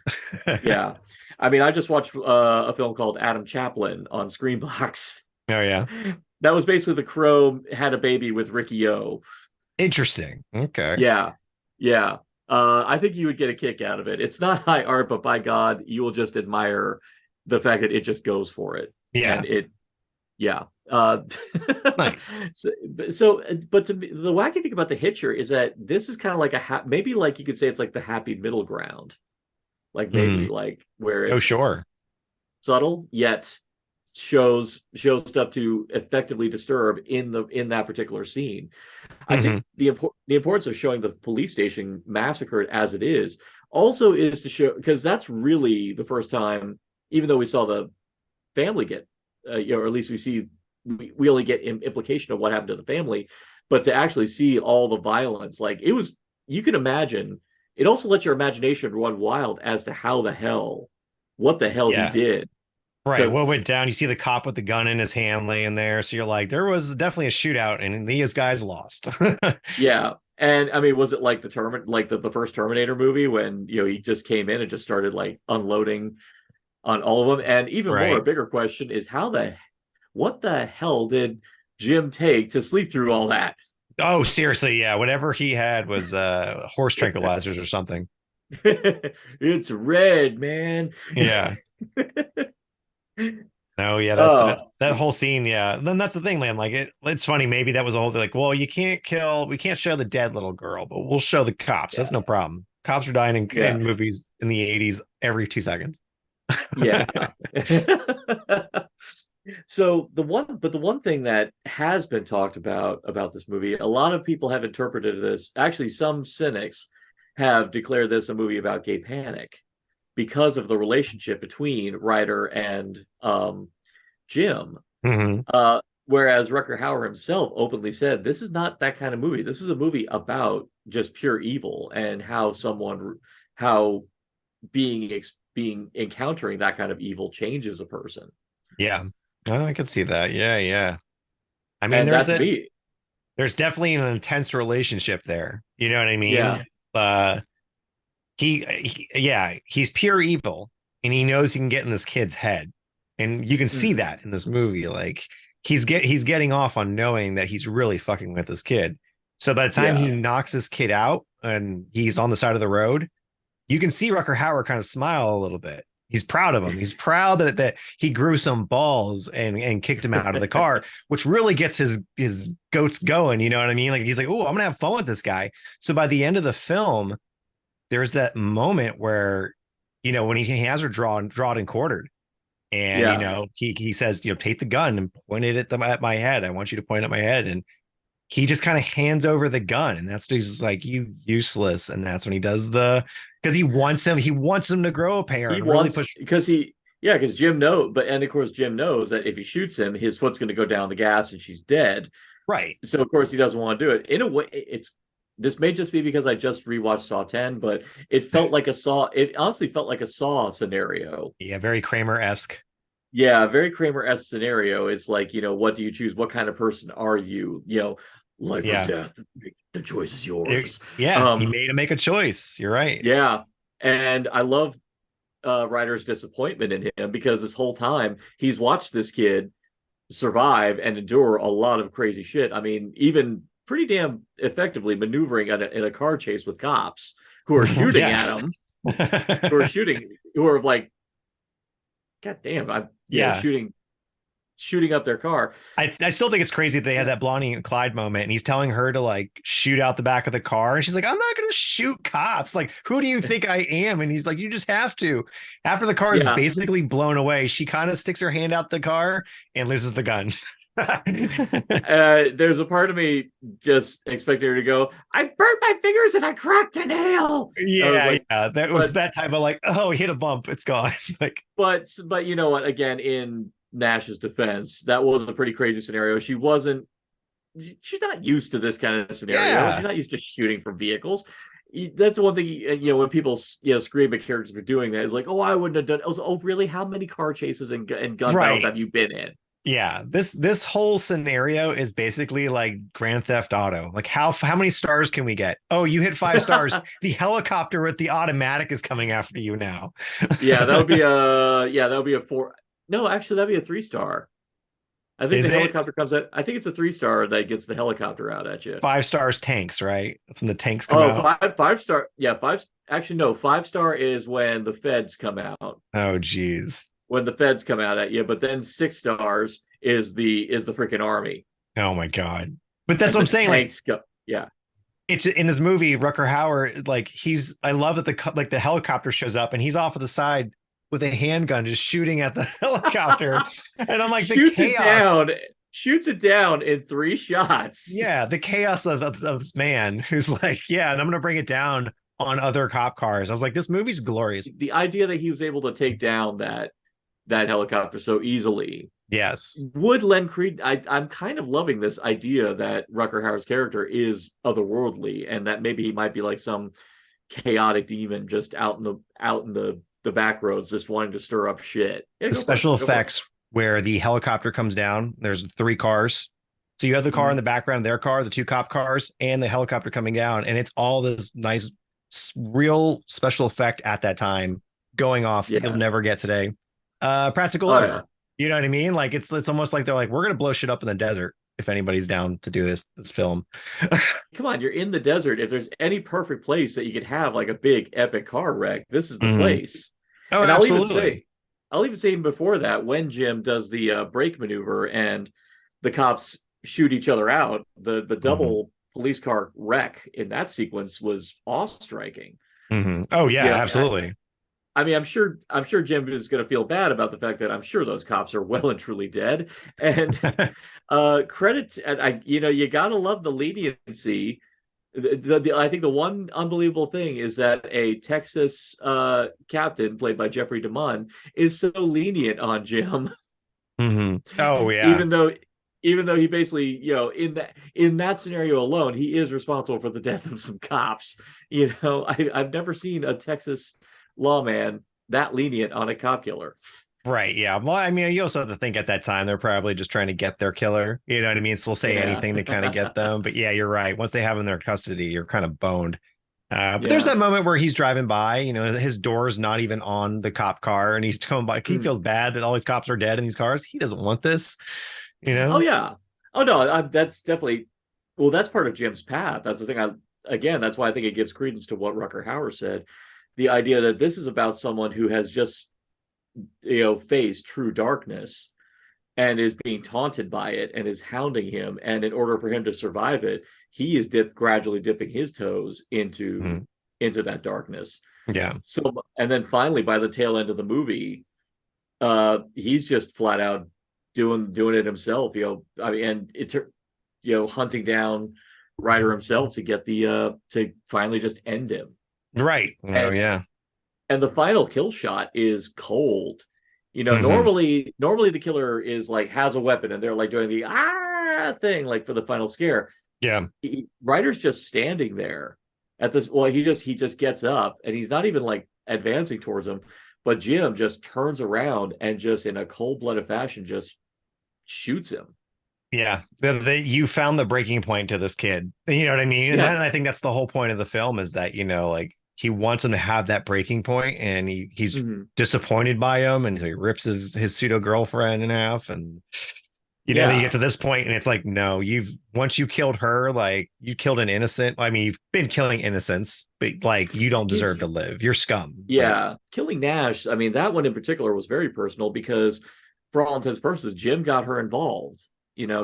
reason.
Yeah. I mean, I just watched a film called Adam Chaplin on Screenbox.
Oh yeah.
That was basically The Crow had a baby with Ricky O.
Interesting. Okay.
Yeah. Yeah. I think you would get a kick out of it. It's not high art, but by God, you will just admire the fact that it just goes for it.
Yeah.
And yeah. Uh,
Nice.
but to me, the wacky thing about The Hitcher is that this is kind of like maybe like you could say it's like the happy middle ground. Like maybe
Mm.
like where
Oh
it's
sure.
subtle yet shows stuff to effectively disturb in that particular scene. I think
Hmm.
the importance of showing the police station massacred as it is also is to show, because that's really the first time, even though we saw the family get or at least we only get implication of what happened to the family, but to actually see all the violence, like it was, you can imagine, it also lets your imagination run wild as to what the hell he
Yeah.
did
Right.
to.
What went down? You see the cop with the gun in his hand laying there. So you're like, there was definitely a shootout and these guys lost.
Yeah. And I mean, was it like the first Terminator movie when he just came in and just started like unloading on all of them? And even more, a
Right.
bigger question is what the hell did Jim take to sleep through all that?
Oh, seriously. Yeah. Whatever he had was horse tranquilizers or something.
It's red, man.
Yeah. No, yeah,
Oh,
that whole scene, yeah. Then that's the thing, man. Like it's funny. Maybe that was a whole like, well, we can't show the dead little girl, but we'll show the cops. That's
yeah,
no problem. Cops are dying
yeah,
in movies in the 80s every 2 seconds.
yeah. The one thing that has been talked about this movie, a lot of people have interpreted this. Actually, some cynics have declared this a movie about gay panic because of the relationship between Ryder and Jim.
Hmm.
Whereas Rucker Hauer himself openly said, "This is not that kind of movie. This is a movie about just pure evil and how being encountering that kind of evil changes a person."
Yeah. Oh, I could see that. Yeah, yeah. I mean,
And that to me,
there's definitely an intense relationship there. You know what I
yeah,
mean? Uh yeah, he's pure evil and he knows he can get in this kid's head. And you can see
mhm,
that in this movie. Like he's getting off on knowing that he's really fucking with this kid. So by the time he
yeah,
knocks this kid out and he's on the side of the road, you can see Rucker Hauer kind of smile a little bit. He's proud of him. He's proud that he grew some balls and kicked him out of the car, which really gets his goats going. You know what I mean? Like he's like, oh, I'm gonna have fun with this guy. So by the end of the film, there's that moment where, when he has her drawn and quartered, and
yeah.
he says, take the gun and point it at my head. I want you to point at my head, and he just kind of hands over the gun, and that's he's just like, you useless. And that's when he does because he wants him to grow a pair
He
and really
wants
push.
because Jim knows, and of course Jim knows that if he shoots him, his foot's going to go down the gas and she's dead.
Right.
So of course he doesn't want to do it. In a way, this may just be because I just rewatched Saw 10, but it honestly felt like a Saw scenario.
Yeah, very Kramer-esque.
Yeah, very Kramer-esque scenario. It's like, what do you choose? What kind of person are you? Life or
Yeah.
death. The choice is yours.
Yeah, he made him make a choice. You're right.
Yeah. And I love Ryder's disappointment in him, because this whole time he's watched this kid survive and endure a lot of crazy shit. I mean, even pretty damn effectively maneuvering in a car chase with cops who are shooting
Yeah.
at him, who are like, God damn,
Yeah.
shooting shooting up their car.
I still think it's crazy that they had that Blondie and Clyde moment, and he's telling her to like shoot out the back of the car, and she's like, "I'm not going to shoot cops. Like, who do you think I am?" And he's like, "You just have to." After the car is
Yeah.
basically blown away, she kind of sticks her hand out the car and loses the gun.
There's a part of me just expecting her to go, "I burnt my fingers and I cracked a nail."
Yeah, that was that type of like, oh, he hit a bump, it's gone. Like,
but you know what? Again, in Nash's defense, that was a pretty crazy scenario. She's not used to this kind of scenario.
Yeah.
She's not used to shooting from vehicles. That's one thing, when people scream at characters for doing that, is like, "Oh, I wouldn't have done it." Oh, really? How many car chases and gun battles have you been in?
Yeah, this whole scenario is basically like Grand Theft Auto. Like, how many stars can we get? Oh, you hit 5 stars. The helicopter with the automatic is coming after you now.
Yeah, that would be a 4. No, actually, that'd be a 3-star. I think helicopter comes out. I think it's a 3-star that gets the helicopter out at you.
5 stars tanks, right? That's when the tanks come out.
5-star. Yeah, 5. Actually, no, 5-star is when the feds come out.
Oh, geez.
When the feds come out at you, but then 6 stars is the freaking army.
Oh my god! But that's what I'm saying.
Yeah,
it's in this movie. Rucker Hauer, like I love that the helicopter shows up and he's off to the side with a handgun just shooting at the helicopter, and I'm like, shoots
it down in 3 shots.
Yeah, the chaos of this man who's like, yeah, and I'm gonna bring it down on other cop cars. I was like, this movie's glorious.
The idea that he was able to take down that helicopter so easily,
yes,
would lend credence. I'm kind of loving this idea that Rucker Hauer's character is otherworldly, and that maybe he might be like some chaotic demon just out in the back roads, just wanting to stir up shit. Yeah,
the special effects where the helicopter comes down, there's 3 cars. So you have the car in the background, their car, the 2 cop cars, and the helicopter coming down, and it's all this nice real special effect at that time going off that you'll never get today. Practical lever. You know what I mean? Like, it's almost like they're like, we're gonna blow shit up in the desert if anybody's down to do this film.
Come on, you're in the desert. If there's any perfect place that you could have like a big epic car wreck, this is the place.
Oh,
and
absolutely.
I'll even say even before that, when Jim does the brake maneuver and the cops shoot each other out, the double police car wreck in that sequence was awe-striking.
Oh yeah, absolutely.
I mean, I'm sure Jim is going to feel bad about the fact that I'm sure those cops are well and truly dead. And credit, you gotta love the leniency. I think the one unbelievable thing is that a Texas captain played by Jeffrey DeMunn is so lenient on Jim.
Oh yeah,
even though he basically, in that scenario alone, he is responsible for the death of some cops. I've never seen a Texas lawman that lenient on a cop killer.
Right. Yeah. Well, I mean, you also have to think at that time they're probably just trying to get their killer. You know what I mean? So they'll say anything to kind of get them. But yeah, you're right. Once they have them in their custody, you're kind of boned. But there's that moment where he's driving by, his door's not even on the cop car, and he's coming by. He feels bad that all these cops are dead in these cars. He doesn't want this,
Oh yeah. Oh no, that's definitely. Well, that's part of Jim's path. That's the thing. That's why I think it gives credence to what Rucker Hauer said. The idea that this is about someone who has just, faced true darkness and is being taunted by it and is hounding him. And in order for him to survive it, he is gradually dipping his toes into that darkness.
Yeah.
So, and then finally, by the tail end of the movie, he's just flat out doing it himself. Hunting down Ryder himself to get to finally just end him.
Right. Yeah.
And the final kill shot is cold. Normally the killer is like has a weapon and they're like doing the thing like for the final scare.
Yeah.
Ryder's just standing there at this. Well, he just gets up and he's not even like advancing towards him, but Jim just turns around and just in a cold-blooded fashion just shoots him.
Yeah, you found the breaking point to this kid. You know what I mean?
Yeah.
And I think that's the whole point of the film is that, like he wants him to have that breaking point and he's disappointed by him. And so he rips his pseudo girlfriend in half. And, then you get to this point and it's like, no, once you killed her, like you killed an innocent. I mean, you've been killing innocents, but like you don't deserve to live. You're scum.
Yeah. Killing Nash. I mean, that one in particular was very personal because for all intents and purposes, Jim got her involved.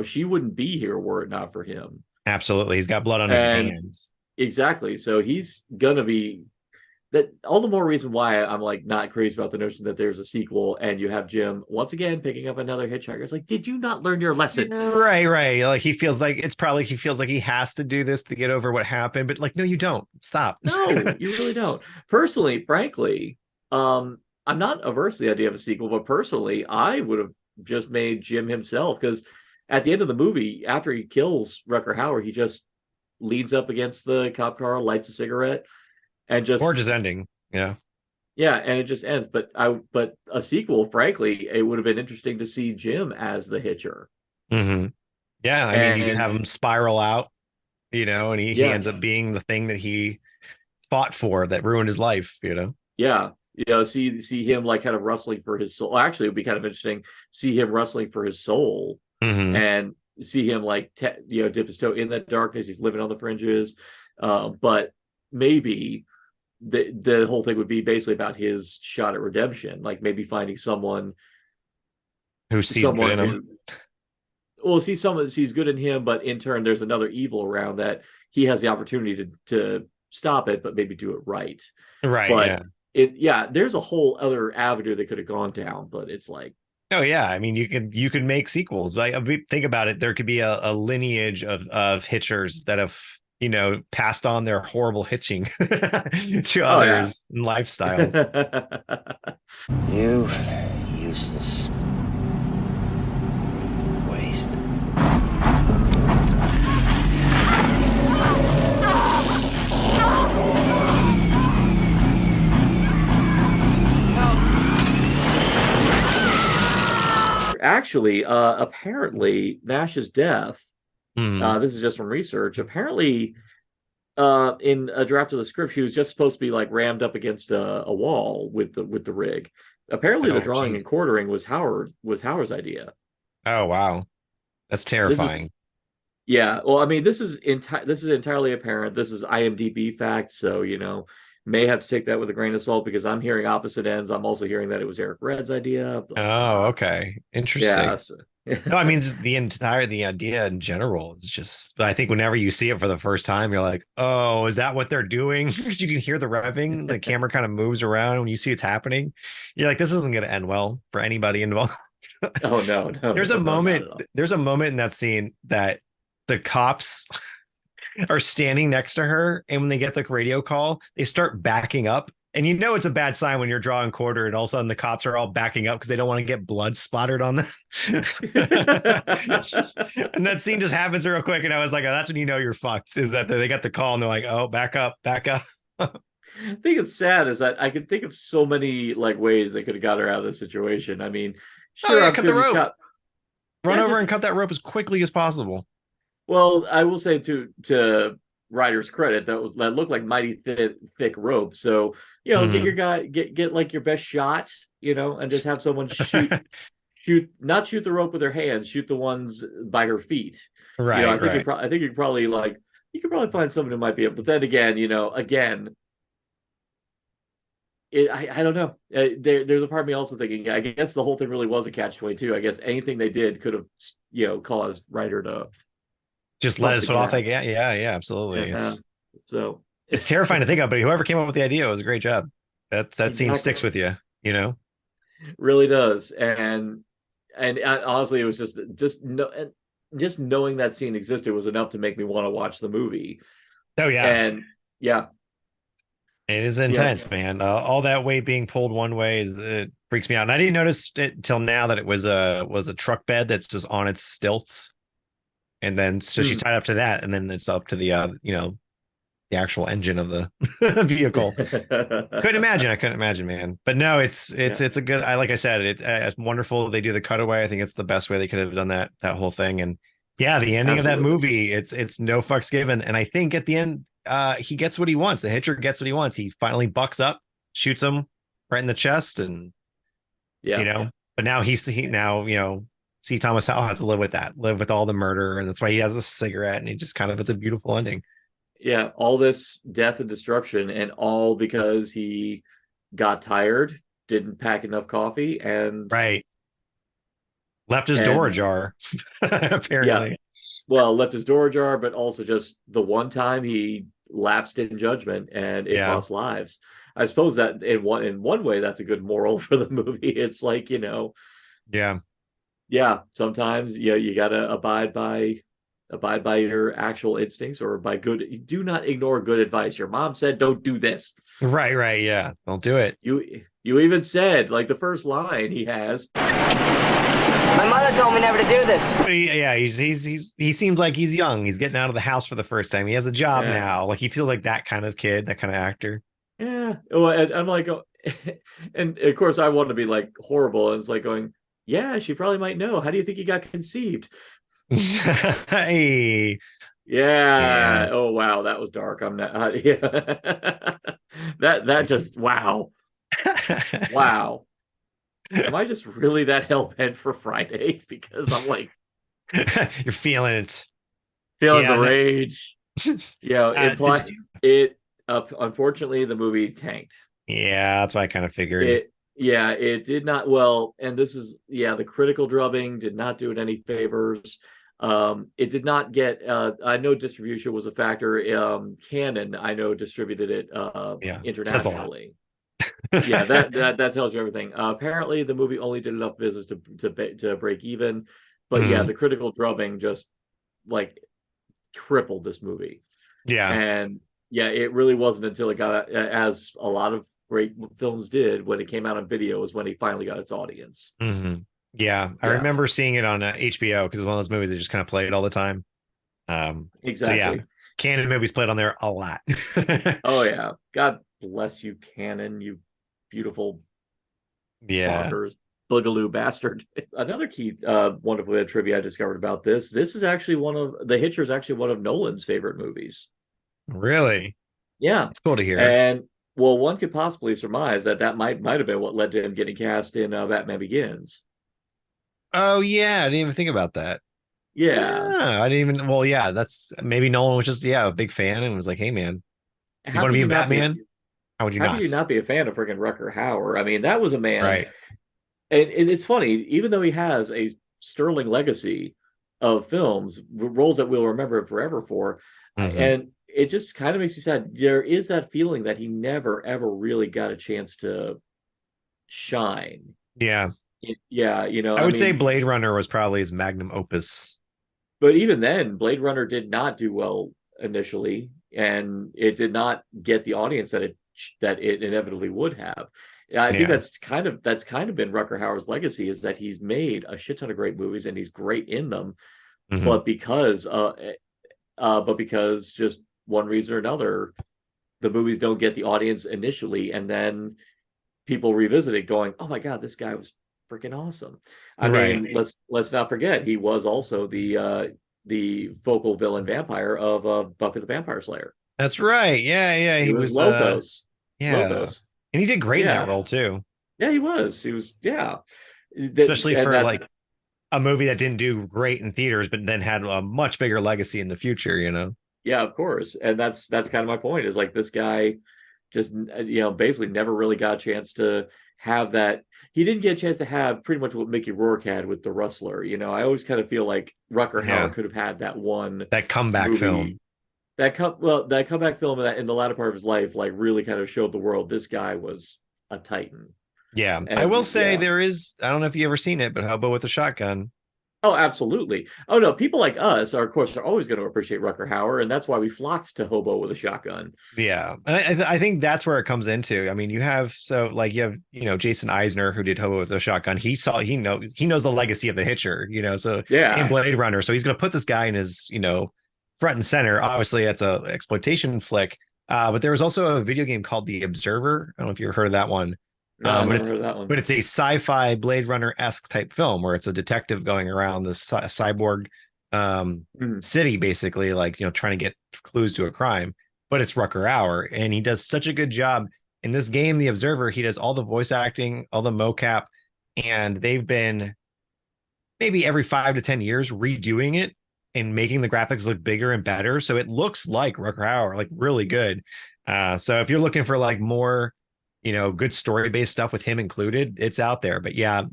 She wouldn't be here were it not for him.
Absolutely. He's got blood on his
And
hands.
exactly. So he's gonna be that. All the more reason why I'm like not crazy about the notion that there's a sequel and you have Jim once again picking up another hitchhiker. It's like, did you not learn your lesson?
Right. Like he feels like he has to do this to get over what happened, but like, no, you don't. Stop.
No, you really don't. Personally, frankly, I'm not averse to the idea of a sequel, but personally, I would have just made Jim himself, because at the end of the movie, after he kills Rucker Hauer, he just leans up against the cop car, lights a cigarette, and just
Gorgeous ending. Yeah.
Yeah, and it just ends. But a sequel, frankly, it would have been interesting to see Jim as the Hitcher.
Mm-hmm. Yeah, I mean, you can have him spiral out, and he ends up being the thing that he fought for that ruined his life.
Yeah. See him like kind of wrestling for his soul. Actually, it would be kind of interesting. See him wrestling for his soul, and see him like dip his toe in that darkness. He's living on the fringes, but maybe the whole thing would be basically about his shot at redemption. Like maybe finding someone
who sees good in him.
Well, see someone that sees good in him, but in turn, there's another evil around that he has the opportunity to stop it, but maybe do it right.
Right.
But there's a whole other avenue that could have gone down, but it's like,
oh yeah, I mean, you could make sequels. Like, think about it, there could be a lineage of hitchers that have passed on their horrible hitching to others and lifestyles.
You useless waste.
Actually, apparently Nash's death, this is just from research, apparently in a draft of the script, she was just supposed to be like rammed up against a wall with the rig. Apparently the drawing and quartering was Hauer's idea.
Oh wow, that's terrifying.
Well, I mean, this is entirely apparent. This is IMDb facts, so may have to take that with a grain of salt, because I'm hearing opposite ends. I'm also hearing that it was Eric Red's idea.
Oh, okay. Interesting.
Yeah,
no, I mean, just the idea in general is just, I think whenever you see it for the first time, you're like, oh, is that what they're doing? Because you can hear the revving, the camera kind of moves around when you see it's happening. You're like, this isn't going to end well for anybody involved.
Oh, no.
There's a moment in that scene that the cops are standing next to her, and when they get the radio call, they start backing up, and it's a bad sign when you're drawing quarter and all of a sudden the cops are all backing up because they don't want to get blood splattered on them. And that scene just happens real quick, and I was like, oh, that's when you're fucked, is that they got the call and they're like, oh, back up.
I think it's sad is that I can think of so many like ways they could have got her out of this situation. I mean, sure,
cut the rope. Run over and cut that rope as quickly as possible.
Well, I will say to Ryder's credit, that looked like mighty thick rope. So get your guy, get like your best shot, and just have someone not shoot the rope with their hands, shoot the ones by her feet.
Right.
I think you could probably find someone who might be able. But then again, I don't know. There's a part of me also thinking, I guess the whole thing really was a catch-22. I guess anything they did could have caused Ryder to
just let his foot off. Like, yeah, absolutely. It's terrifying to think of, but whoever came up with the idea was a great job. That scene sticks with you,
really does. And honestly, it was just knowing that scene existed was enough to make me want to watch the movie.
Oh yeah,
and yeah,
it is intense, man. All that weight being pulled one way it freaks me out. And I didn't notice it till now that it was a truck bed that's just on its stilts. And then so she's tied up to that, and then it's up to the the actual engine of the vehicle. I couldn't imagine, man. But no, it's a good. Like I said, it's wonderful. They do the cutaway. I think it's the best way they could have done that whole thing. And yeah, the ending of that movie, it's no fucks given. And I think at the end, he gets what he wants. The Hitcher gets what he wants. He finally bucks up, shoots him right in the chest, and But now C. Thomas Howell has to live with all the murder, and that's why he has a cigarette, and he just kind of, it's a beautiful ending.
Yeah, all this death and destruction, and all because he got tired, didn't pack enough coffee, and
right. Left his door
And
ajar,
yeah,
apparently.
well, left his door ajar, but also just the one time he lapsed in judgment and it
Yeah.
cost lives. I suppose that in one way that's a good moral for the movie. It's like,
Yeah.
yeah, sometimes you gotta abide by your actual instincts or by good. Do not ignore good advice. Your mom said don't do this.
Right, right. Yeah. Don't do it.
You even said, like, the first line he has.
My mother told me never to do this.
But yeah, he seems like he's young. He's getting out of the house for the first time. He has a job
Yeah.
now. Like he feels like that kind of kid, that kind of actor.
Yeah. Well, and I'm like, oh, and of course I want to be like horrible. And it's like going, yeah, she probably might know. How do you think he got conceived?
Hey.
Yeah.
Yeah.
Oh wow, that was dark. I'm not. Yeah. That just wow, wow. Am I just really that hell bent for Friday? Because I'm like
You're feeling it.
feeling
Yeah,
the
no.
rage. Yeah.
Did you-
It. Unfortunately, the movie tanked.
Yeah, that's what I kind of figured.
It did not well, and this is the critical drubbing did not do it any favors. It did not get I know distribution was a factor. Canon, I know, distributed it
Yeah, says a lot.
internationally. Yeah, that tells you everything. Apparently the movie only did enough business to break even, but yeah,
Mhm.
the critical drubbing just like crippled this movie.
Yeah.
And yeah, it really wasn't until it got, as a lot of great films did, when it came out on video, was when it finally got its audience.
Mhm. Yeah, I
Yeah,
remember seeing it on HBO because it was one of those movies that just kind of played all the time. So yeah,
exactly.
canon movies played on there a lot.
Oh yeah, God bless you, Canon, you beautiful
Yeah,
bonkers boogaloo bastard. Another key wonderful bit of trivia I discovered about this is actually The Hitcher is actually one of Nolan's favorite movies.
really,
Yeah.
it's cool to hear.
And well, one could possibly surmise that might have been what led to him getting cast in Batman Begins.
Oh yeah, I didn't even think about that.
Yeah.
Yeah, I didn't even. Well, yeah, that's maybe Nolan was just a big fan and was like, "Hey man, you
How
want to
could
be
you
in
not be
Batman? How would you
how could
not?"
you not be a fan of freaking Rucker Hauer? I mean, that was a man,
Right.
and it's funny, even though he has a sterling legacy of films, roles that we'll remember him forever for,
Hmm.
and it just kind of makes you sad. There is that feeling that he never ever really got a chance to shine.
Yeah,
Yeah,
I
I
would say
mean,
Blade Runner was probably his magnum opus.
but even then, Blade Runner did not do well initially, and it did not get the audience that it inevitably would have. I think
Yeah.
that's kind of been Rucker Hauer's legacy, is that he's made a shit ton of great movies and he's great in them,
Hmm.
but because just one reason or another, the movies don't get the audience initially, and then people revisit it going, "Oh my God, this guy was freaking awesome." I
Right.
mean, let's not forget he was also the focal villain vampire of Buffy the Vampire Slayer.
That's right. Yeah, yeah.
He
He
was
was
Locos.
yeah.
Locos.
And he did great in that
Yeah,
role too.
yeah, he was. He was. Yeah,
Especially
and
for
that.
like a movie that didn't do great in theaters, but then had a much bigger legacy in the future.
Yeah, of course, and that's kind of my point. Is like this guy just basically never really got a chance to have that. He didn't get a chance to have pretty much what Mickey Rourke had with The Rustler. I always kind of feel like Rucker Hauer
Yeah.
could have had that one
That comeback
movie,
film.
that comeback film that in the latter part of his life, like, really kind of showed the world this guy was a titan.
Yeah. I
And
will say
yeah.
there is, I don't know if you ever seen it, but Hobo with a Shotgun.
Oh, absolutely. Oh no, people like us are, of course, are always going to appreciate Rucker Hauer, and that's why we flocked to Hobo with a Shotgun.
Yeah. And I think that's where it comes into. I mean, you have Jason Eisner who did Hobo with a Shotgun. He knows the legacy of the Hitcher, so in
Yeah.
Blade Runner. So he's gonna put this guy in his, front and center. Obviously, that's a exploitation flick. But there was also a video game called The Observer. I don't know if you ever heard of that one.
No, I
But
never
it's
heard of that one.
but it's a sci-fi Blade Runner-esque type film where it's a detective going around the cyborg
Mhm.
city, basically, like trying to get clues to a crime. But it's Rucker Hauer, and he does such a good job in this game, The Observer. He does all the voice acting, all the mocap, and they've been maybe every 5 to 10 years redoing it and making the graphics look bigger and better. So it looks like Rucker Hauer, like really good. So if you're looking for like more good story based stuff with him included, it's out there. But yeah,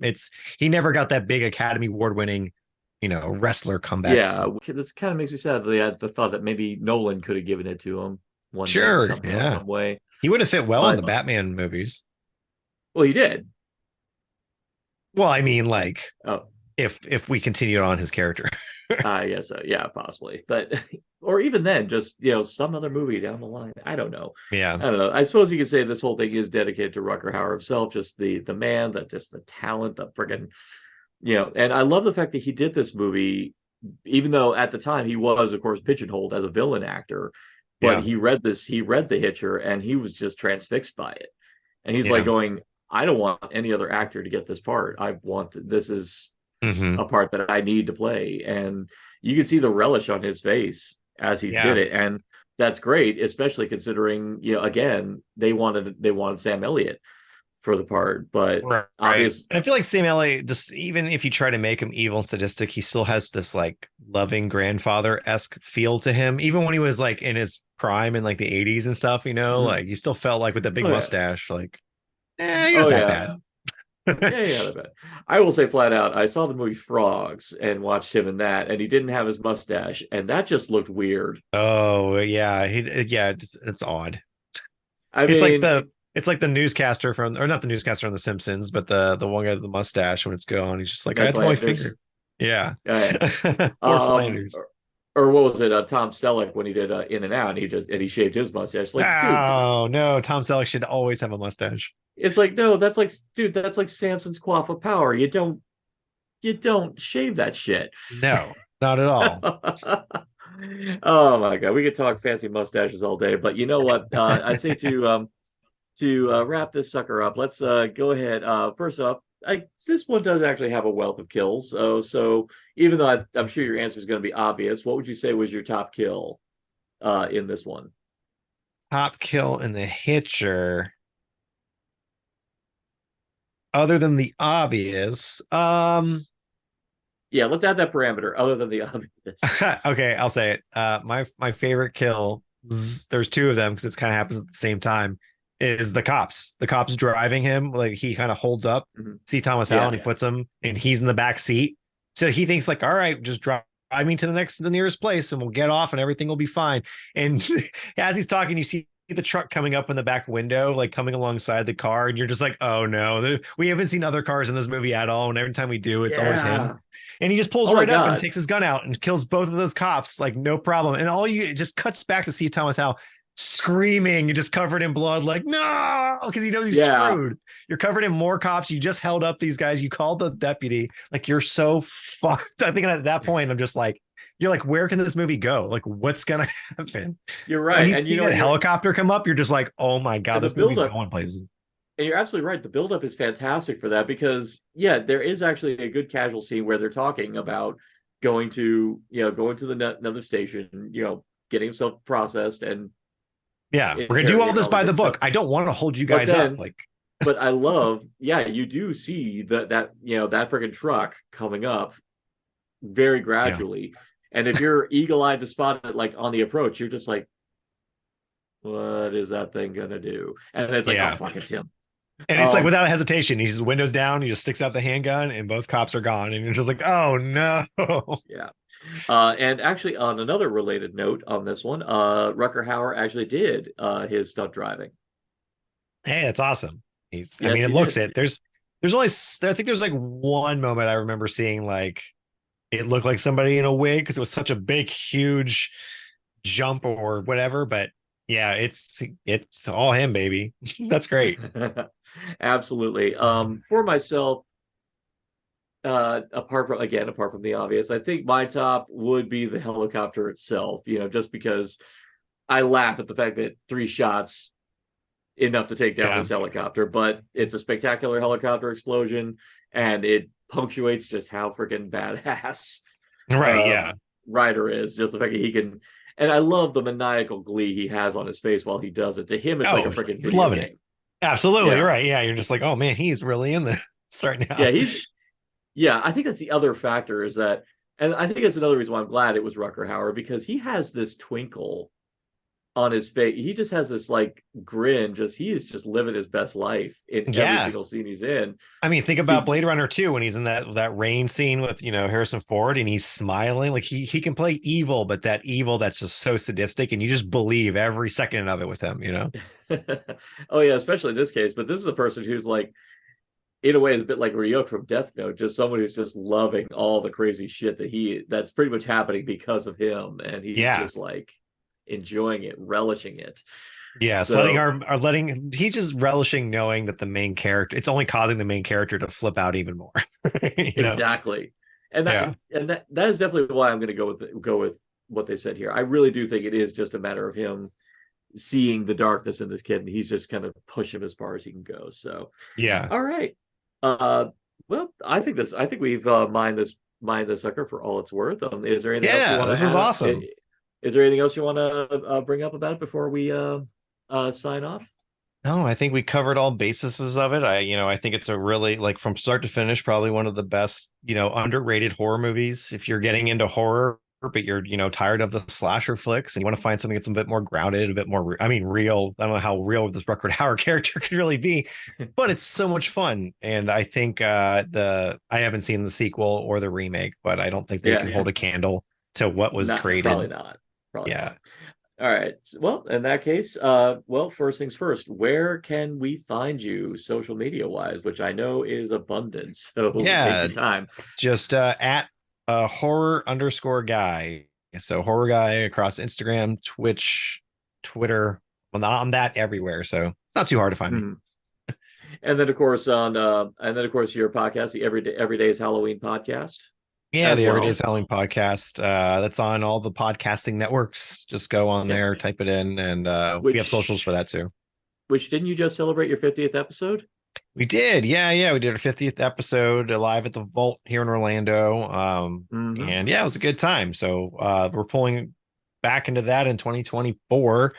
he never got that big Academy Award winning, wrestler comeback.
Yeah, this kind of makes me sad. They had the thought that maybe Nolan could have given it to him one day,
Sure,
somehow,
yeah,
some way.
he would have fit well in
But
the Batman movies.
well, he did.
Well, I mean, like,
Oh,
if we continued on his character.
I guess so. Yeah, possibly. But or even then, just some other movie down the line. I don't know.
Yeah,
I don't know. I suppose you could say this whole thing is dedicated to Rucker Hauer himself, just the man, that just the talent, the friggin' and I love the fact that he did this movie, even though at the time he was, of course, pigeonholed as a villain actor. But
yeah,
he read The Hitcher, and he was just transfixed by it. And he's
yeah.
like going, I don't want any other actor to get this part. This is
Mm-hmm.
a part that I need to play. And you can see the relish on his face as he
Yeah.
did it. And that's great, especially considering, again, they wanted Sam Elliott for the part. But
Right.
obviously,
And I feel like Sam Elliott, just even if you try to make him evil and sadistic, he still has this like loving grandfather-esque feel to him. Even when he was like in his prime in like the 80s and stuff, like you still felt like with the big mustache, like, you're not that bad.
Yeah, that bad. I will say flat out, I saw the movie Frogs and watched him in that, and he didn't have his mustache, and that just looked weird.
Oh yeah, it's odd.
I mean,
it's like the newscaster or not the newscaster on The Simpsons, but the one guy with the mustache when it's gone, he's just like, I had my finger. Yeah. Poor Flanders.
Or what was it? Tom Selleck when he did In and Out, and he shaved his mustache. Like,
oh no, Tom Selleck should always have a mustache.
It's like, no, that's like Samson's Quaff of Power. You don't shave that shit.
No, not at all.
Oh my god, we could talk fancy mustaches all day, but you know what? I say to wrap this sucker up, let's go ahead. First off, this one does actually have a wealth of kills. So even though I'm sure your answer is going to be obvious, what would you say was your top kill in this one?
Top kill in the Hitcher. Other than the obvious,
yeah, let's add that parameter. Other than the obvious,
okay, I'll say it. My favorite kill. There's two of them because it kind of happens at the same time. Is the cops? The cops driving him, like he kind of holds up, see Thomas Howell, and he puts him, and he's in the back seat. So he thinks like, all right, just drive me to the nearest place, and we'll get off, and everything will be fine. And as he's talking, you see the truck coming up in the back window, like coming alongside the car, and you're just like, oh no, we haven't seen other cars in this movie at all, and every time we do, it's always him. And he just pulls right up and takes his gun out and kills both of those cops, like no problem. And it just cuts back to see Thomas Howell screaming, just covered in blood, like no, because he knows he's screwed. You're covered in more cops. You just held up these guys. You called the deputy. Like, you're so fucked. I think at that point, I'm just like, you're like, where can this movie go? Like, what's gonna happen?
You're right.
And you know, a helicopter come up, you're just like, oh my god, this movie's going places.
And you're absolutely right. The buildup is fantastic for that because, yeah, there is actually a good casual scene where they're talking about going to another station, getting himself processed, and
we're gonna do all this by the book. I don't want to hold you guys up, like.
But I love, you do see that freaking truck coming up very gradually. Yeah. And if you're eagle-eyed to spot it, like on the approach, you're just like, what is that thing gonna do? And it's like, oh fuck, it's him.
And it's like without hesitation, he's windows down, he just sticks out the handgun, and both cops are gone, and you're just like, oh no.
Yeah. And actually, on another related note on this one, Rucker Hauer actually did his stunt driving.
Hey, that's awesome. It looks it. There's only, I think there's like one moment I remember seeing like it looked like somebody in a wig because it was such a big, huge jump or whatever. But yeah, it's all him, baby. That's great.
Absolutely. For myself, apart from the obvious, I think my top would be the helicopter itself, just because I laugh at the fact that 3 shots enough to take down this helicopter, but it's a spectacular helicopter explosion, and it punctuates just how freaking badass Ryder is. Just the fact that he can, and I love the maniacal glee he has on his face while he does it. To him, it's like a freaking
he's loving
game.
it. Absolutely, you're right. Yeah, you're just like, oh man, he's really in this right now.
Yeah, I think that's the other factor is that, and I think that's another reason why I'm glad it was Rucker Hauer, because he has this twinkle on his face. He just has this like grin. He is just living his best life in every single scene he's in.
I mean, think about Blade Runner 2 when he's in that rain scene with, Harrison Ford, and he's smiling. Like he can play evil, but that evil that's just so sadistic, and you just believe every second of it with him,
Oh yeah, especially in this case. But this is a person who's like, in a way, is a bit like Ryuk from Death Note, just someone who's just loving all the crazy shit that's pretty much happening because of him, and he's just like enjoying it, relishing it.
Yeah, so, he's just relishing knowing that the main character, it's only causing the main character to flip out even more.
Exactly. And that is definitely why I'm going to go with what they said here. I really do think it is just a matter of him seeing the darkness in this kid, and he's just kind of push him as far as he can go. So
yeah.
All right. Well, I think we've mined this sucker for all it's worth. Is there anything else you want to
this was awesome.
Is there anything else you want to bring up about it before we sign off?
No, I think we covered all bases of it. I think it's a really, like, from start to finish, probably one of the best, underrated horror movies. If you're getting into horror, but you're, tired of the slasher flicks and you want to find something that's a bit more grounded, a bit more, real. I don't know how real this Rutger Hauer character could really be, but it's so much fun. And I think I haven't seen the sequel or the remake, but I don't think they can hold a candle to what was created.
Probably not. Not. All right. Well, in that case, first things first, where can we find you social media wise, which I know is abundant. So take your time.
Just at horror_guy. So horror guy across Instagram, Twitch, Twitter. Well, I'm that everywhere. So it's not too hard to find me.
And then of course your podcast, the Everyday's Halloween podcast.
Yeah, the Everyday's Halloween podcast. That's on all the podcasting networks. Just go on there, type it in, and we have socials for that too.
Which, didn't you just celebrate your 50th episode?
We did. Yeah. We did our 50th episode live at the Vault here in Orlando. And it was a good time. So we're pulling back into that in 2024.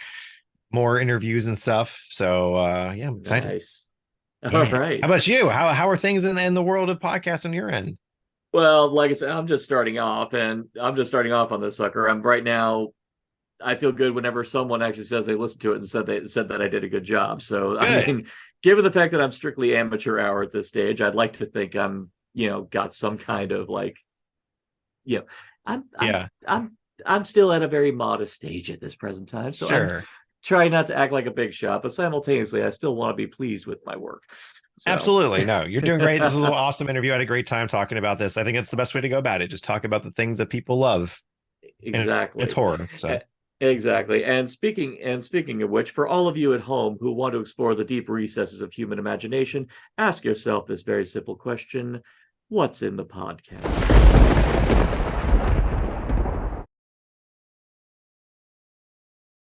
More interviews and stuff. So I'm excited.
Nice. All right.
How about you? How are things in the world of podcasts on your end?
Well, like I said, I'm just starting off on this sucker. I'm right now. I feel good whenever someone actually says they listened to it and said that I did a good job. So good. I mean, given the fact that I'm strictly amateur hour at this stage, I'd like to think I'm, got some kind of like, I'm still at a very modest stage at this present time. So I'm trying not to act like a big shot, but simultaneously, I still want to be pleased with my work. So.
Absolutely. No, you're doing great. This was an awesome interview. I had a great time talking about this. I think it's the best way to go about it. Just talk about the things that people love.
Exactly.
It's horror. So.
Exactly. And speaking of which, for all of you at home who want to explore the deep recesses of human imagination, ask yourself this very simple question: what's in the podcast?